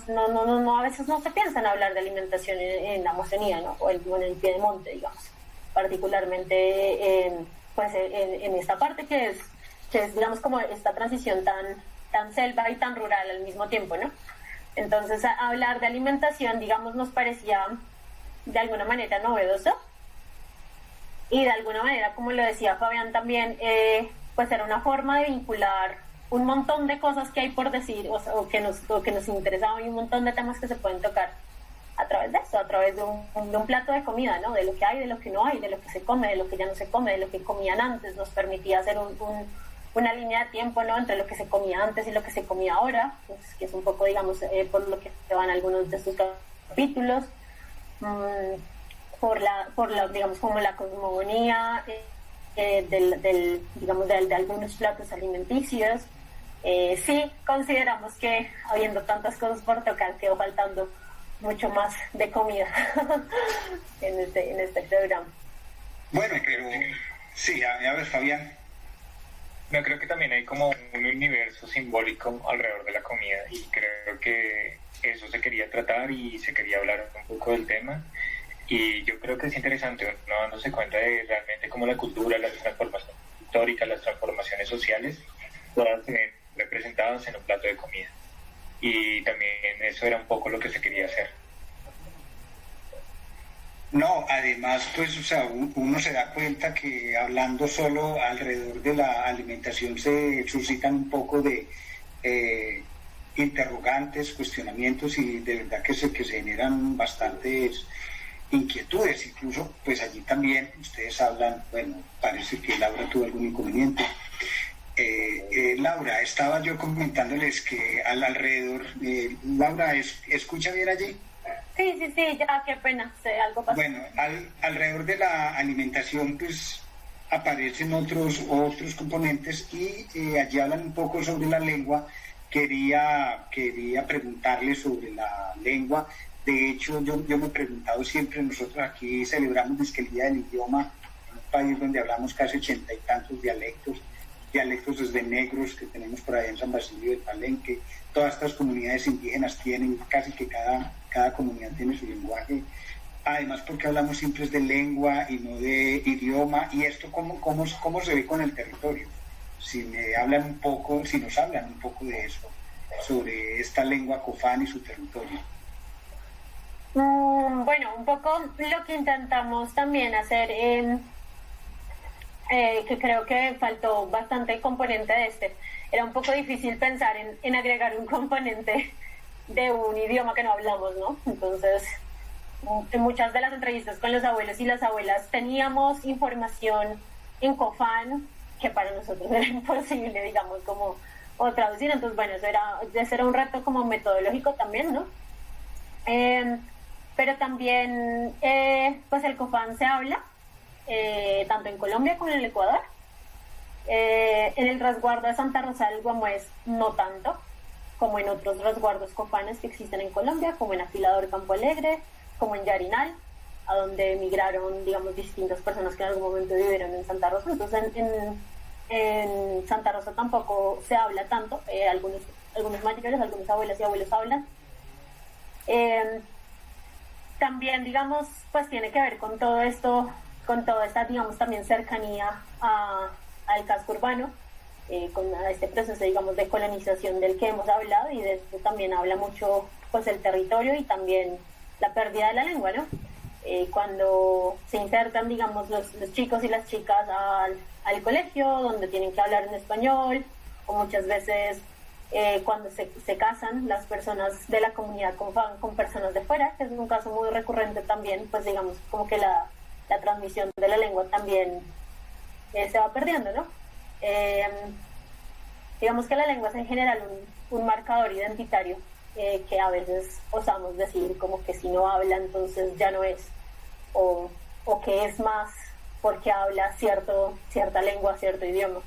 no, a veces no se piensa en hablar de alimentación en la Amazonía, ¿no? O en el Piedemonte, digamos, particularmente en esta parte que es digamos como esta transición tan selva y tan rural al mismo tiempo, ¿no? Entonces, hablar de alimentación, digamos, nos parecía de alguna manera novedoso, y de alguna manera, como lo decía Fabián también, pues era una forma de vincular un montón de cosas que hay por decir, o que nos interesaban, y un montón de temas que se pueden tocar a través de eso, a través de un plato de comida, ¿no? De lo que hay, de lo que no hay, de lo que se come, de lo que ya no se come, de lo que comían antes. Nos permitía hacer una línea de tiempo, ¿no? Entre lo que se comía antes y lo que se comía ahora, pues, que es un poco, digamos, por lo que se van algunos de estos capítulos, por la digamos, como la cosmogonía de algunos platos alimenticios. Sí consideramos que, habiendo tantas cosas por tocar, quedó faltando mucho más de comida en este programa. Bueno, pero sí, a ver, Fabián. No, creo que también hay como un universo simbólico alrededor de la comida, y creo que eso se quería tratar y se quería hablar un poco del tema. Y yo creo que es interesante uno dándose cuenta de realmente cómo la cultura, las transformaciones históricas, las transformaciones sociales, todas se ven representadas en un plato de comida. Y también eso era un poco lo que se quería hacer. No, además, pues, o sea, uno se da cuenta que hablando solo alrededor de la alimentación se suscitan un poco de interrogantes, cuestionamientos, y de verdad que se generan bastantes inquietudes. Incluso, pues allí también ustedes hablan, bueno, parece que Laura tuvo algún inconveniente. Laura, estaba yo comentándoles que alrededor, Laura, ¿escucha bien allí? Sí, ya, qué pena, algo pasó. Bueno, alrededor de la alimentación, pues aparecen otros componentes, y allí hablan un poco sobre la lengua. Quería preguntarle sobre la lengua. De hecho, yo me he preguntado siempre, nosotros aquí celebramos el Día del Idioma, en un país donde hablamos casi 80 y tantos dialectos desde negros que tenemos por ahí en San Basilio del Palenque. Todas estas comunidades indígenas tienen, casi que cada comunidad tiene su lenguaje. Además, porque hablamos siempre de lengua y no de idioma. ¿Y esto cómo se ve con el territorio? Si nos hablan un poco de eso, sobre esta lengua cofán y su territorio. Bueno, un poco lo que intentamos también hacer, que creo que faltó bastante el componente de era un poco difícil pensar en agregar un componente de un idioma que no hablamos, ¿no? Entonces, en muchas de las entrevistas con los abuelos y las abuelas teníamos información en cofán que para nosotros era imposible, digamos, como o traducir. Entonces, bueno, eso era un reto como metodológico también, ¿no? Pero también, pues el cofán se habla tanto en Colombia como en el Ecuador. En el resguardo de Santa Rosa del Guamués no tanto, como en otros resguardos cofanes que existen en Colombia, como en Afilador Campo Alegre, como en Yarinal, a donde emigraron, digamos, distintas personas que en algún momento vivieron en Santa Rosa. Entonces, en Santa Rosa tampoco se habla tanto. Algunos mayores, algunas abuelas y abuelos hablan. También, digamos, pues tiene que ver con todo esto, con toda esta, digamos, también cercanía al casco urbano, con este proceso, digamos, de colonización del que hemos hablado, y de esto también habla mucho, pues, el territorio y también la pérdida de la lengua, ¿no? cuando se insertan, digamos, los chicos y las chicas al colegio, donde tienen que hablar en español, o muchas veces cuando se casan las personas de la comunidad con personas de fuera, que es un caso muy recurrente también, pues digamos, como que la transmisión de la lengua también se va perdiendo, ¿no? Digamos que la lengua es en general un marcador identitario, que a veces osamos decir como que si no habla entonces ya no es, o que es más porque habla cierta lengua, cierto idioma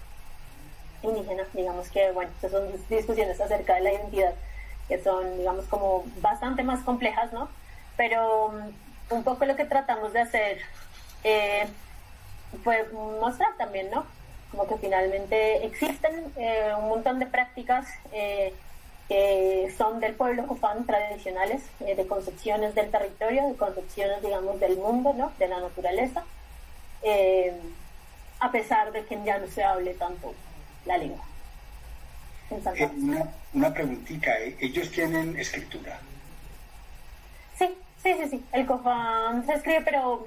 indígena. Digamos que, bueno, estas son discusiones acerca de la identidad que son, digamos, como bastante más complejas, ¿no? Pero un poco lo que tratamos de hacer fue mostrar también, ¿no? Como que finalmente existen un montón de prácticas que son del pueblo cofán, tradicionales, de concepciones del territorio, de concepciones, digamos, del mundo, ¿no? De la naturaleza, a pesar de que ya no se hable tanto la lengua. Una preguntita, ¿ellos tienen escritura? Sí. El cofán se escribe, pero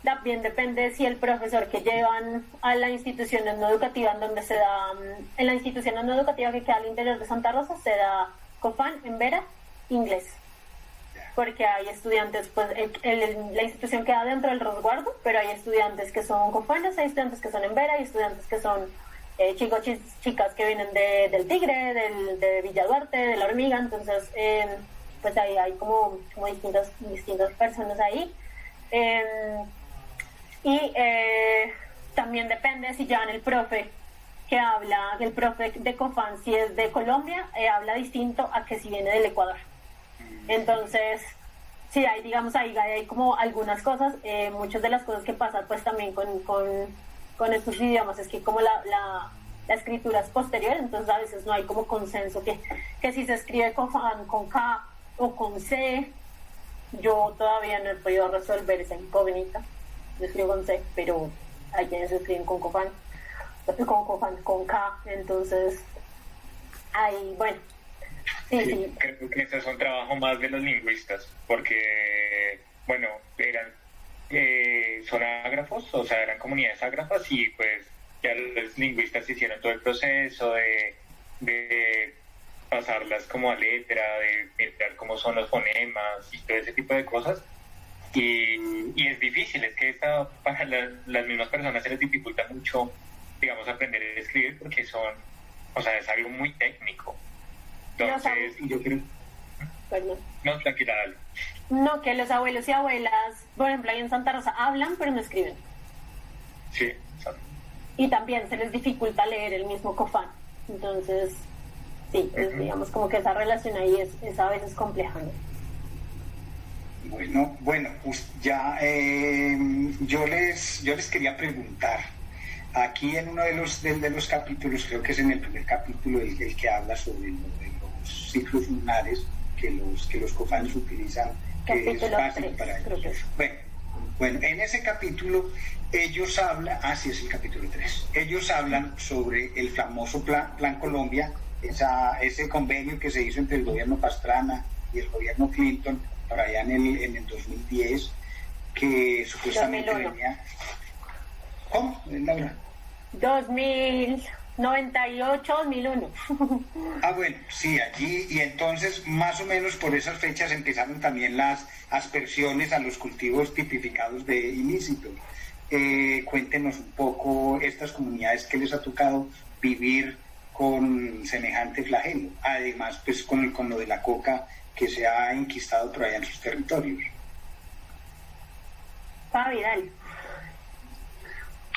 también depende si el profesor que llevan a la institución no educativa en donde se da, en la institución no educativa que queda al interior de Santa Rosa, se da cofán, embera, inglés. Porque hay estudiantes, pues la institución queda dentro del resguardo, pero hay estudiantes que son cofanes, hay estudiantes que son embera, hay estudiantes que son chicas que vienen del Tigre, de Villa Duarte, de La Hormiga. Entonces pues ahí hay como distintas personas ahí. Y también depende si llevan el profe que habla, el profe de cofán, si es de Colombia, habla distinto a que si viene del Ecuador. Entonces sí, hay, digamos, ahí hay como algunas cosas. Muchas de las cosas que pasan pues también con estos idiomas es que como la escritura es posterior, entonces a veces no hay como consenso que si se escribe cofán con K o con C. Yo todavía no he podido resolver esa incógnita. Yo escribo con C, pero hay quienes escriben con cofán, con K. Entonces ahí, bueno, sí. Creo que ese es un trabajo más de los lingüistas, porque, bueno, eran sonágrafos, o sea, eran comunidades ágrafas, y pues ya los lingüistas hicieron todo el proceso de pasarlas como a letra, de mirar cómo son los fonemas y todo ese tipo de cosas. Y es difícil, es que para las mismas personas se les dificulta mucho, digamos, aprender a escribir, porque es algo muy técnico. Entonces, yo creo... Perdón. No, tranquila, dale. No, que los abuelos y abuelas, por ejemplo, ahí en Santa Rosa hablan, pero no escriben. Sí, exacto. Y también se les dificulta leer el mismo cofán. Entonces, sí, digamos como que esa relación ahí es a veces compleja, ¿no? Bueno, pues ya yo les quería preguntar, aquí en uno de los capítulos, creo que es en el primer capítulo el que habla sobre los ciclos lunares que los cofanes utilizan, que es básico para ellos. Bueno, en ese capítulo ellos hablan, sí, es el capítulo 3, ellos hablan sobre el famoso Plan Colombia, ese convenio que se hizo entre el gobierno Pastrana y el gobierno Clinton para allá en el 2010, que supuestamente 2001. venía... ¿Cómo, Laura? 2098, 2001. Bueno, sí, allí, y entonces más o menos por esas fechas empezaron también las aspersiones a los cultivos tipificados de ilícitos. Cuéntenos un poco estas comunidades que les ha tocado vivir con semejante flagelo, además pues con lo de la coca que se ha enquistado por allá en sus territorios. Vidal.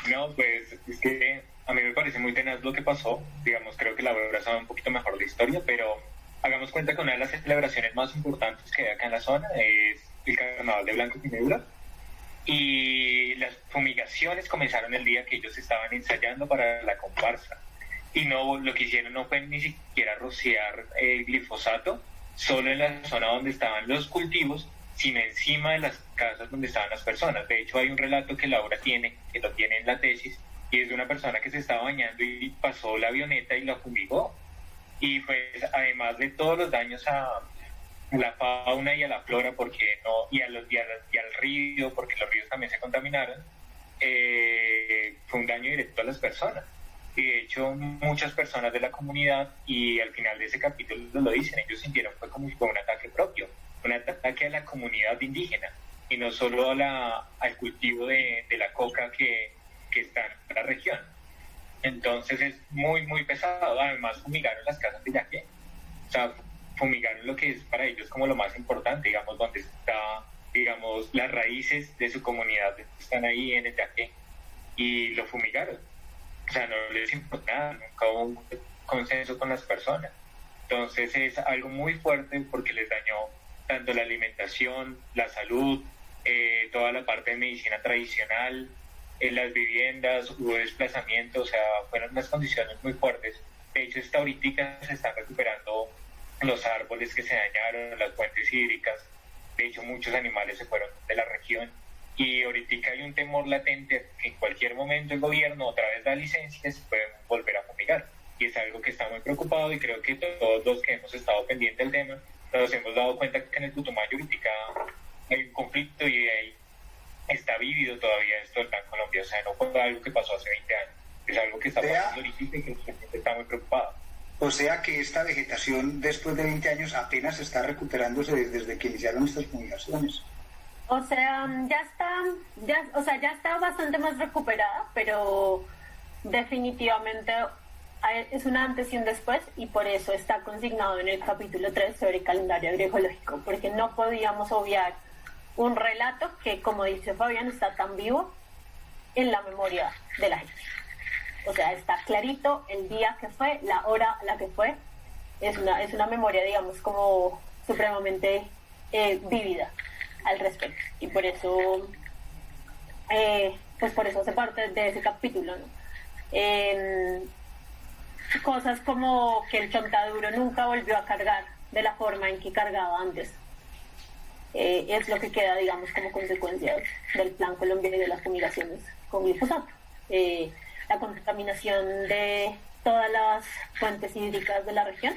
No, pues es que a mí me parece muy tenaz lo que pasó. Digamos, creo que la Laura sabe un poquito mejor la historia, pero hagamos cuenta que una de las celebraciones más importantes que hay acá en la zona es el Carnaval de Blanco y Negro, y las fumigaciones comenzaron el día que ellos estaban ensayando para la comparsa, y lo que hicieron no fue ni siquiera rociar el glifosato solo en la zona donde estaban los cultivos, sino encima de las casas donde estaban las personas. De hecho, hay un relato que Laura tiene, que lo tiene en la tesis, y es de una persona que se estaba bañando y pasó la avioneta y la fumigó. Y pues, además de todos los daños la fauna y a la flora porque no y al río porque los ríos también se contaminaron, fue un daño directo a las personas. Y de hecho muchas personas de la comunidad, y al final de ese capítulo lo dicen, ellos sintieron fue como si fuera un ataque propio, un ataque a la comunidad indígena y no solo al cultivo de la coca que está en la región. Entonces es muy muy pesado. Además fumigaron las casas de Yaque, o sea, fumigaron lo que es para ellos como lo más importante, digamos, donde está, digamos, las raíces de su comunidad están ahí en el Yaque, y lo fumigaron. O sea, no les importa nada, nunca hubo un consenso con las personas. Entonces es algo muy fuerte porque les dañó tanto la alimentación, la salud, toda la parte de medicina tradicional, las viviendas, hubo desplazamiento, o sea, fueron unas condiciones muy fuertes. De hecho, hasta ahorita se están recuperando los árboles que se dañaron, las fuentes hídricas. De hecho, muchos animales se fueron de la región. Y ahorita hay un temor latente que en cualquier momento el gobierno otra vez da licencias y pueden volver a fumigar. Y es algo que está muy preocupado, y creo que todos los que hemos estado pendientes del tema nos hemos dado cuenta que en el Putumayo ahorita hay un conflicto y ahí está vívido todavía esto del Plan Colombia. O sea, no fue algo que pasó hace 20 años, es algo que está pasando ahorita y que la gente está muy preocupada. O sea que esta vegetación después de 20 años apenas está recuperándose desde que iniciaron estas fumigaciones. O sea, ya está bastante más recuperada, pero definitivamente es un antes y un después, y por eso está consignado en el capítulo 3 sobre calendario agroecológico, porque no podíamos obviar un relato que, como dice Fabián, está tan vivo en la memoria de la gente. O sea, está clarito el día que fue, la hora a la que fue. Es una memoria, digamos, como supremamente vívida al respecto, y por eso pues por eso hace parte de ese capítulo, ¿no? Cosas como que el Chontaduro nunca volvió a cargar de la forma en que cargaba antes, es lo que queda, digamos, como consecuencia del Plan Colombia y de las fumigaciones con glifosato. La contaminación de todas las fuentes hídricas de la región,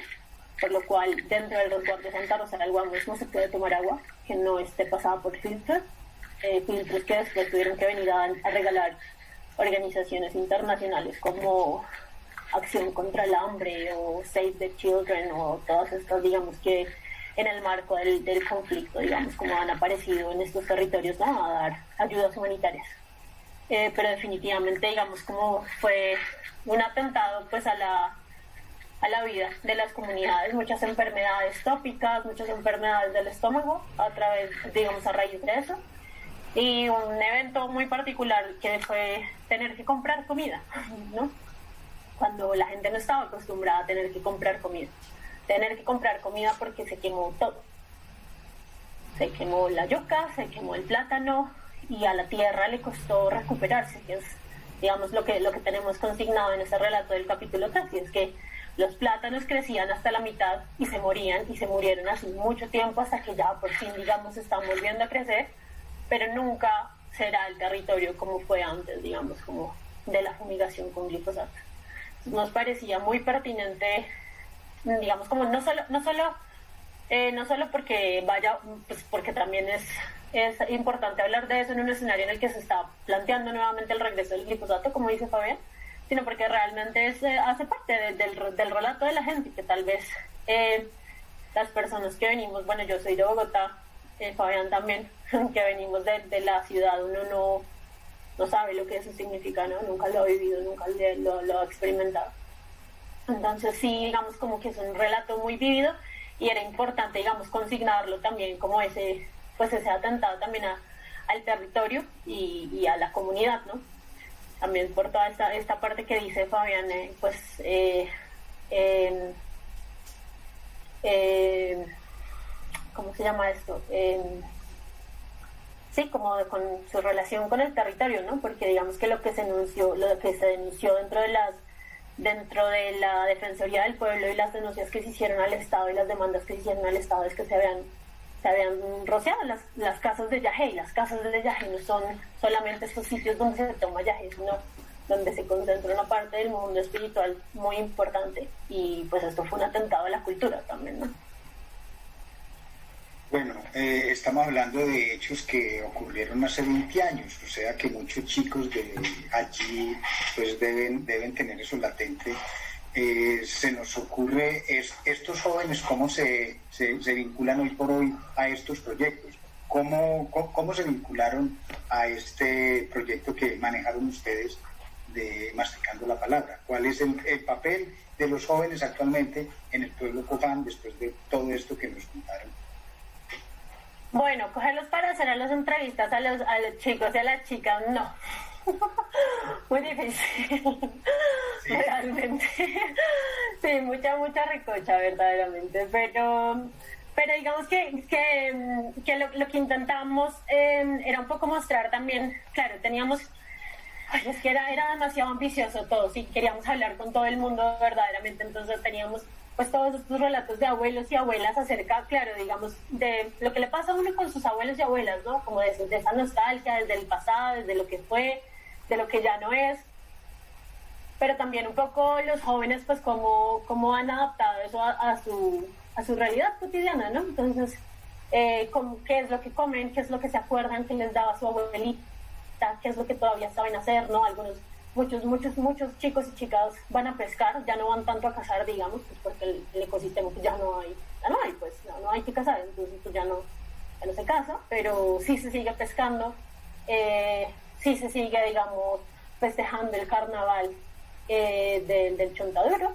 por lo cual dentro del resguardo de Santa Rosa del Guamués no se puede tomar agua que no esté pasada por filtros que después tuvieron que venir a regalar organizaciones internacionales como Acción contra el Hambre o Save the Children, o todas estas, digamos, que en el marco del conflicto, digamos, como han aparecido en estos territorios, ¿no?, a dar ayudas humanitarias. Pero definitivamente, digamos, como fue un atentado pues a la vida de las comunidades, muchas enfermedades tópicas, muchas enfermedades del estómago a raíz de eso, y un evento muy particular que fue tener que comprar comida, ¿no? Cuando la gente no estaba acostumbrada a tener que comprar comida porque se quemó todo. Se quemó la yuca, se quemó el plátano, y a la tierra le costó recuperarse, que es, digamos, lo que tenemos consignado en ese relato del capítulo 3, y es que los plátanos crecían hasta la mitad y se morían, y se murieron así mucho tiempo hasta que ya por fin, digamos, están volviendo a crecer, pero nunca será el territorio como fue antes, digamos, como de la fumigación con glifosato. Nos parecía muy pertinente, digamos, como no solo porque pues porque también es importante hablar de eso en un escenario en el que se está planteando nuevamente el regreso del glifosato, como dice Fabián, sino porque realmente hace parte del relato de la gente, que tal vez las personas que venimos, bueno, yo soy de Bogotá, Fabián también, que venimos de la ciudad, uno no sabe lo que eso significa, ¿no? Nunca lo ha vivido, nunca lo ha experimentado. Entonces sí, digamos, como que es un relato muy vivido, y era importante, digamos, consignarlo también como ese atentado también al territorio y a la comunidad, ¿no? También por toda esta parte que dice Fabián, ¿cómo se llama esto? Sí, como con su relación con el territorio, ¿no? Porque digamos que lo que se denunció dentro de la Defensoría del Pueblo, y las denuncias que se hicieron al Estado y las demandas que se hicieron al Estado, es que se habían rociado las casas de yagé, y las casas de yagé no son solamente estos sitios donde se toma yagé, sino donde se concentra una parte del mundo espiritual muy importante, y pues esto fue un atentado a la cultura también, ¿no? Bueno, estamos hablando de hechos que ocurrieron hace 20 años, o sea que muchos chicos de allí pues deben tener eso latente. Se nos ocurre, estos jóvenes, ¿cómo se vinculan hoy por hoy a estos proyectos? ¿Cómo se vincularon a este proyecto que manejaron ustedes de Masticando la Palabra? ¿Cuál es el papel de los jóvenes actualmente en el pueblo Copán después de todo esto que nos contaron? Bueno, cogerlos para hacer las entrevistas a los chicos y a las chicas, no. Muy difícil. Sí. Realmente. Sí, mucha recocha, verdaderamente. Pero digamos que lo que intentamos era un poco mostrar también, claro, teníamos... es que era demasiado ambicioso todo, sí, queríamos hablar con todo el mundo verdaderamente, entonces teníamos pues todos estos relatos de abuelos y abuelas acerca, claro, digamos, de lo que le pasa a uno con sus abuelos y abuelas, ¿no? Como de esa nostalgia, desde el pasado, desde lo que fue, de lo que ya no es, pero también un poco los jóvenes, pues cómo han adaptado eso a su realidad cotidiana, ¿no? Entonces, qué es lo que comen, qué es lo que se acuerdan que les daba su abuelita, qué es lo que todavía saben hacer, ¿no? Muchos chicos y chicas van a pescar, ya no van tanto a cazar, digamos, pues porque el ecosistema pues ya no hay, pues no hay que cazar, entonces pues ya no se caza, pero sí se sigue pescando, sí se sigue, digamos, festejando el carnaval del Chontaduro.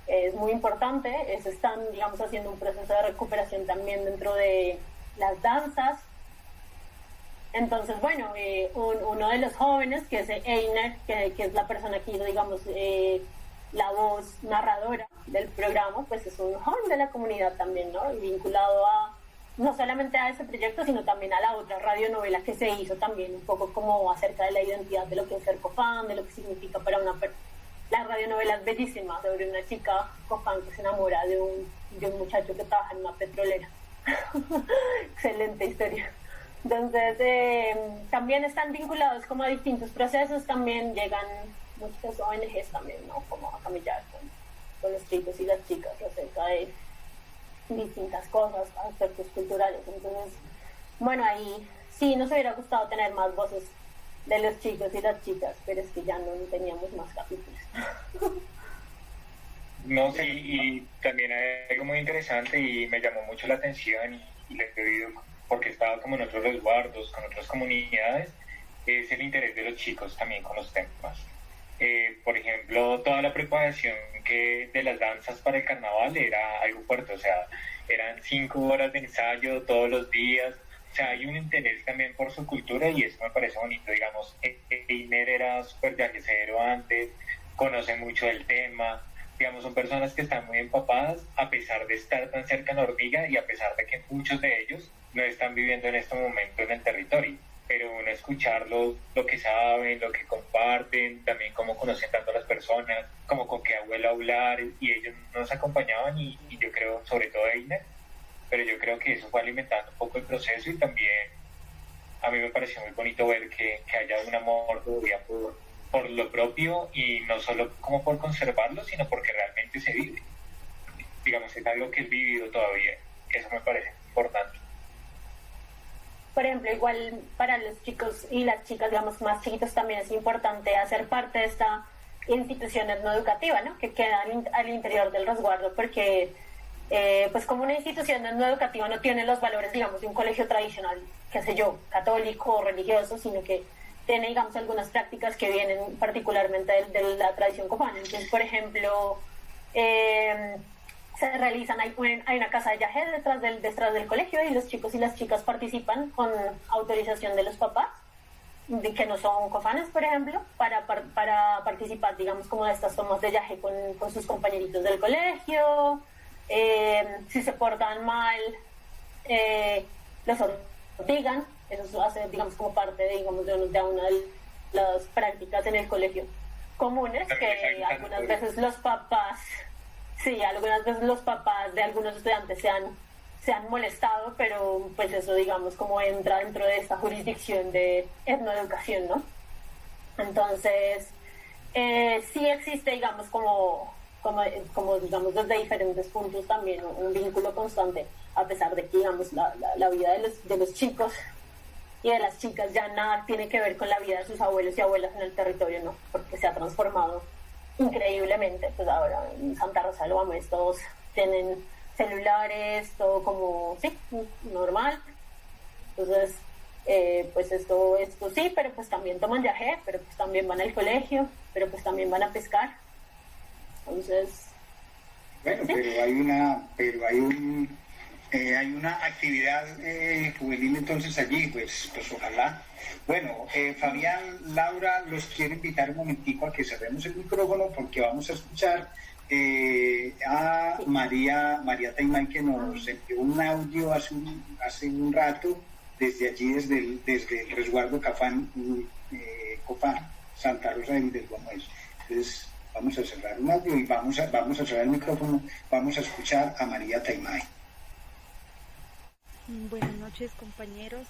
Es muy importante, se están, digamos, haciendo un proceso de recuperación también dentro de las danzas. Entonces, bueno, uno de los jóvenes, que es Einer, que es la persona que hizo, digamos, la voz narradora del programa, pues es un joven de la comunidad también, ¿no? Y vinculado no solamente a ese proyecto, sino también a la otra radionovela que se hizo también, un poco como acerca de la identidad de lo que es ser Copán, de lo que significa para una persona. La radionovela es bellísima, sobre una chica Copán que se enamora de un muchacho que trabaja en una petrolera. Excelente historia. Entonces, también están vinculados como a distintos procesos, también llegan muchas ONGs también, ¿no? Como a camellar con los chicos y las chicas acerca de distintas cosas, aspectos culturales. Entonces, bueno, ahí sí nos hubiera gustado tener más voces de los chicos y las chicas, pero es que ya no teníamos más capítulos. No, sí, y también hay algo muy interesante y me llamó mucho la atención y le he pedido, porque estaba como en otros resguardos, con otras comunidades, es el interés de los chicos también con los temas. Por ejemplo, toda la preparación de las danzas para el carnaval era algo fuerte, o sea, eran 5 horas de ensayo todos los días, o sea, hay un interés también por su cultura y eso me parece bonito, digamos. Einer era súper viajecero antes, conoce mucho del tema, digamos, son personas que están muy empapadas a pesar de estar tan cerca en la hormiga y a pesar de que muchos de ellos no están viviendo en este momento en el territorio, pero uno escucharlos, lo que saben, lo que comparten, también cómo conocen tanto a las personas, como con qué abuelo hablar, y ellos nos acompañaban y yo creo, sobre todo Einer, pero yo creo que eso fue alimentando un poco el proceso y también a mí me pareció muy bonito ver que haya un amor todavía por lo propio y no solo como por conservarlo, sino porque realmente se vive. Digamos, es algo que es vivido todavía. Eso me parece importante. Por ejemplo, igual para los chicos y las chicas, digamos, más chiquitos también es importante hacer parte de esta institución no educativa, ¿no? Que queda al interior del resguardo, porque pues como una institución no educativa no tiene los valores, digamos, de un colegio tradicional, qué sé yo, católico o religioso, sino que tiene, digamos, algunas prácticas que vienen particularmente de la tradición copana. Entonces, por ejemplo, se realizan, hay una casa de yagé detrás del colegio y los chicos y las chicas participan con autorización de los papás, de que no son cofanes, por ejemplo, para participar, digamos, como de estas tomas de yagé con sus compañeritos del colegio. Si se portan mal, los obligan. Eso hace, digamos, como parte de una de las prácticas en el colegio comunes, que algunas veces los papás de algunos estudiantes se han molestado, pero pues eso, digamos, como entra dentro de esta jurisdicción de etnoeducación, ¿no? Entonces, sí existe, digamos, como como digamos desde diferentes puntos también un vínculo constante, a pesar de que digamos la vida de los chicos y de las chicas ya nada tiene que ver con la vida de sus abuelos y abuelas en el territorio, ¿no? Porque se ha transformado increíblemente. Pues ahora en Santa Rosa del Guamués todos tienen celulares, todo como, sí, normal. Entonces, pues esto sí, pero pues también toman viaje, pero pues también van al colegio, pero pues también van a pescar. Entonces, bueno, ¿sí? pero hay una actividad juvenil entonces allí, pues ojalá. Bueno, Fabián, Laura, los quiero invitar un momentico a que cerremos el micrófono porque vamos a escuchar a María Taimán, que nos envió un audio hace un rato desde allí, desde el resguardo Cofán, Santa Rosa del Guamués. Entonces vamos a cerrar un audio y vamos a cerrar el micrófono, vamos a escuchar a María Taimán. Buenas noches, compañeros.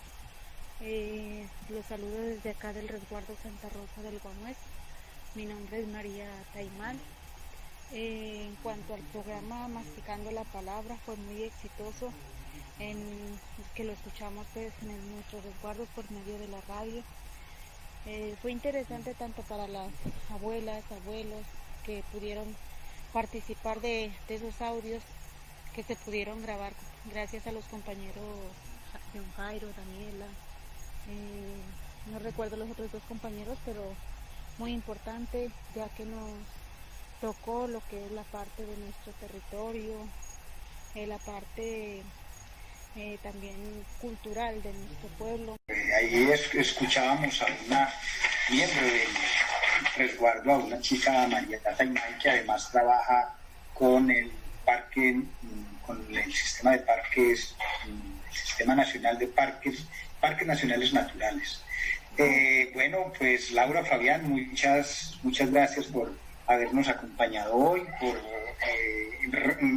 Los saludo desde acá del resguardo Santa Rosa del Guamués. Mi nombre es María Taimán. En cuanto al programa Masticando la Palabra, fue muy exitoso, en que lo escuchamos pues en nuestros resguardos por medio de la radio. Fue interesante tanto para las abuelas, abuelos que pudieron participar de esos audios que se pudieron grabar gracias a los compañeros John Jairo, Daniela, no recuerdo los otros dos compañeros, pero muy importante, ya que nos tocó lo que es la parte de nuestro territorio, la parte también cultural de nuestro pueblo. Ahí escuchábamos a una miembro del resguardo, a una chica, María Taimán, que además trabaja con el parque, con el sistema de parques, el Sistema Nacional de Parques Nacionales Naturales. Bueno, pues Laura, Fabián, muchas gracias por habernos acompañado hoy, por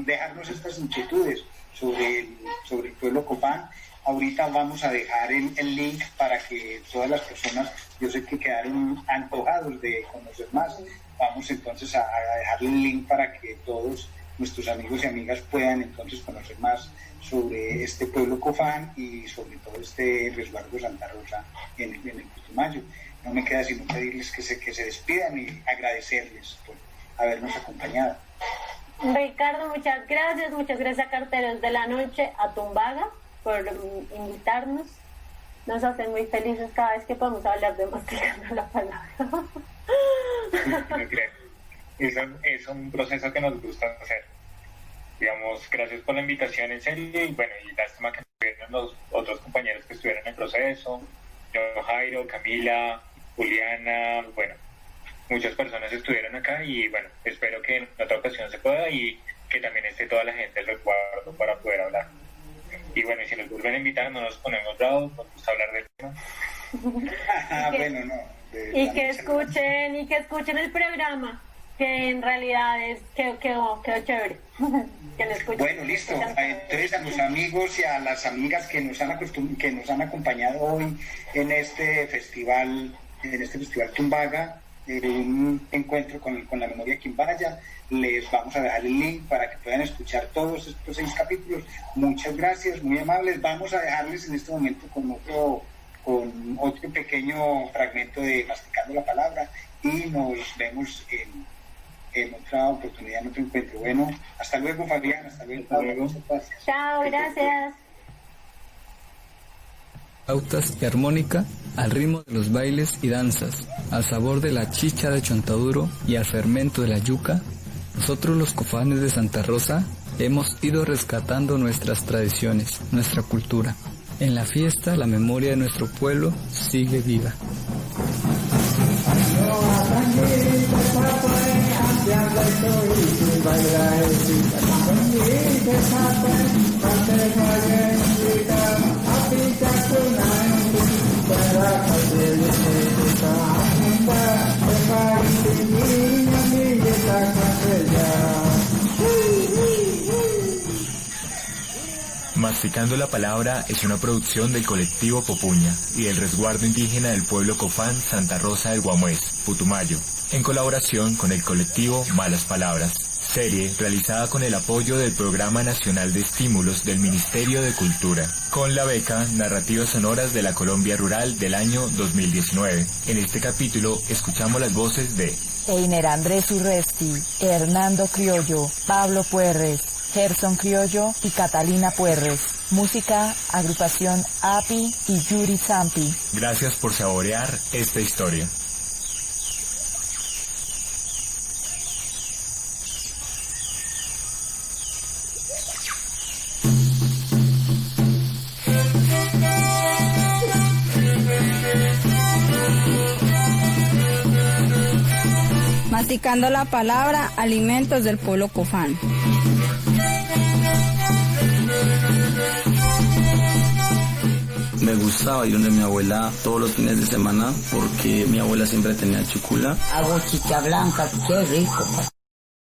dejarnos estas inquietudes sobre el pueblo Cofán. Ahorita vamos a dejar el link para que todas las personas, yo sé que quedaron antojados de conocer más, vamos entonces a dejarle el link para que todos nuestros amigos y amigas puedan entonces conocer más sobre este pueblo Cofán y sobre todo este resguardo Santa Rosa en el Putumayo. No me queda sino pedirles que se despidan y agradecerles por habernos acompañado. Ricardo, muchas gracias a Carteros de la Noche, a Tumbaga por invitarnos. Nos hacen muy felices cada vez que podemos hablar de Masticando la Palabra. Es un proceso que nos gusta hacer. Digamos, gracias por la invitación, en serio, y bueno, y lástima que estuvieron los otros compañeros que estuvieron en el proceso, yo, Jairo, Camila, Juliana, bueno, muchas personas estuvieron acá y bueno, espero que en otra ocasión se pueda y que también esté toda la gente del resguardo para poder hablar. Y bueno, y si nos vuelven a invitar, no nos ponemos bravos, nos gusta hablar del tema. Bueno, no. Y que escuchen el programa, que en realidad quedó chévere. Bueno, listo. Entonces a los amigos y a las amigas que nos han acompañado hoy en este festival Tumbaga, un encuentro con la memoria quimbaya, les vamos a dejar el link para que puedan escuchar todos estos 6 capítulos. Muchas gracias, muy amables. Vamos a dejarles en este momento con otro pequeño fragmento de Masticando la Palabra y nos vemos en otra oportunidad, en otro encuentro. Bueno, hasta luego, Fabián, hasta luego. Muchas gracias. Chao, gracias. Flautas y armónica al ritmo de los bailes y danzas, al sabor de la chicha de Chontaduro y al fermento de la yuca, nosotros los cofanes de Santa Rosa hemos ido rescatando nuestras tradiciones, nuestra cultura. En la fiesta, la memoria de nuestro pueblo sigue viva. Masticando la Palabra es una producción del colectivo Popuña y del resguardo indígena del pueblo Cofán Santa Rosa del Guamués, Putumayo, en colaboración con el colectivo Malas Palabras. serie realizada con el apoyo del Programa Nacional de Estímulos del Ministerio de Cultura, con la beca Narrativas Sonoras de la Colombia Rural del año 2019. En este capítulo escuchamos las voces de Einer Andrés Urresti, Hernando Criollo, Pablo Puerres, Gerson Criollo y Catalina Puerres. Música, agrupación API y Yuri Zampi. Gracias por saborear esta historia. Masticando la palabra, alimentos del pueblo cofán. Me gustaba ir donde mi abuela todos los fines de semana porque mi abuela siempre tenía chucula. Hago chicha blanca, qué rico.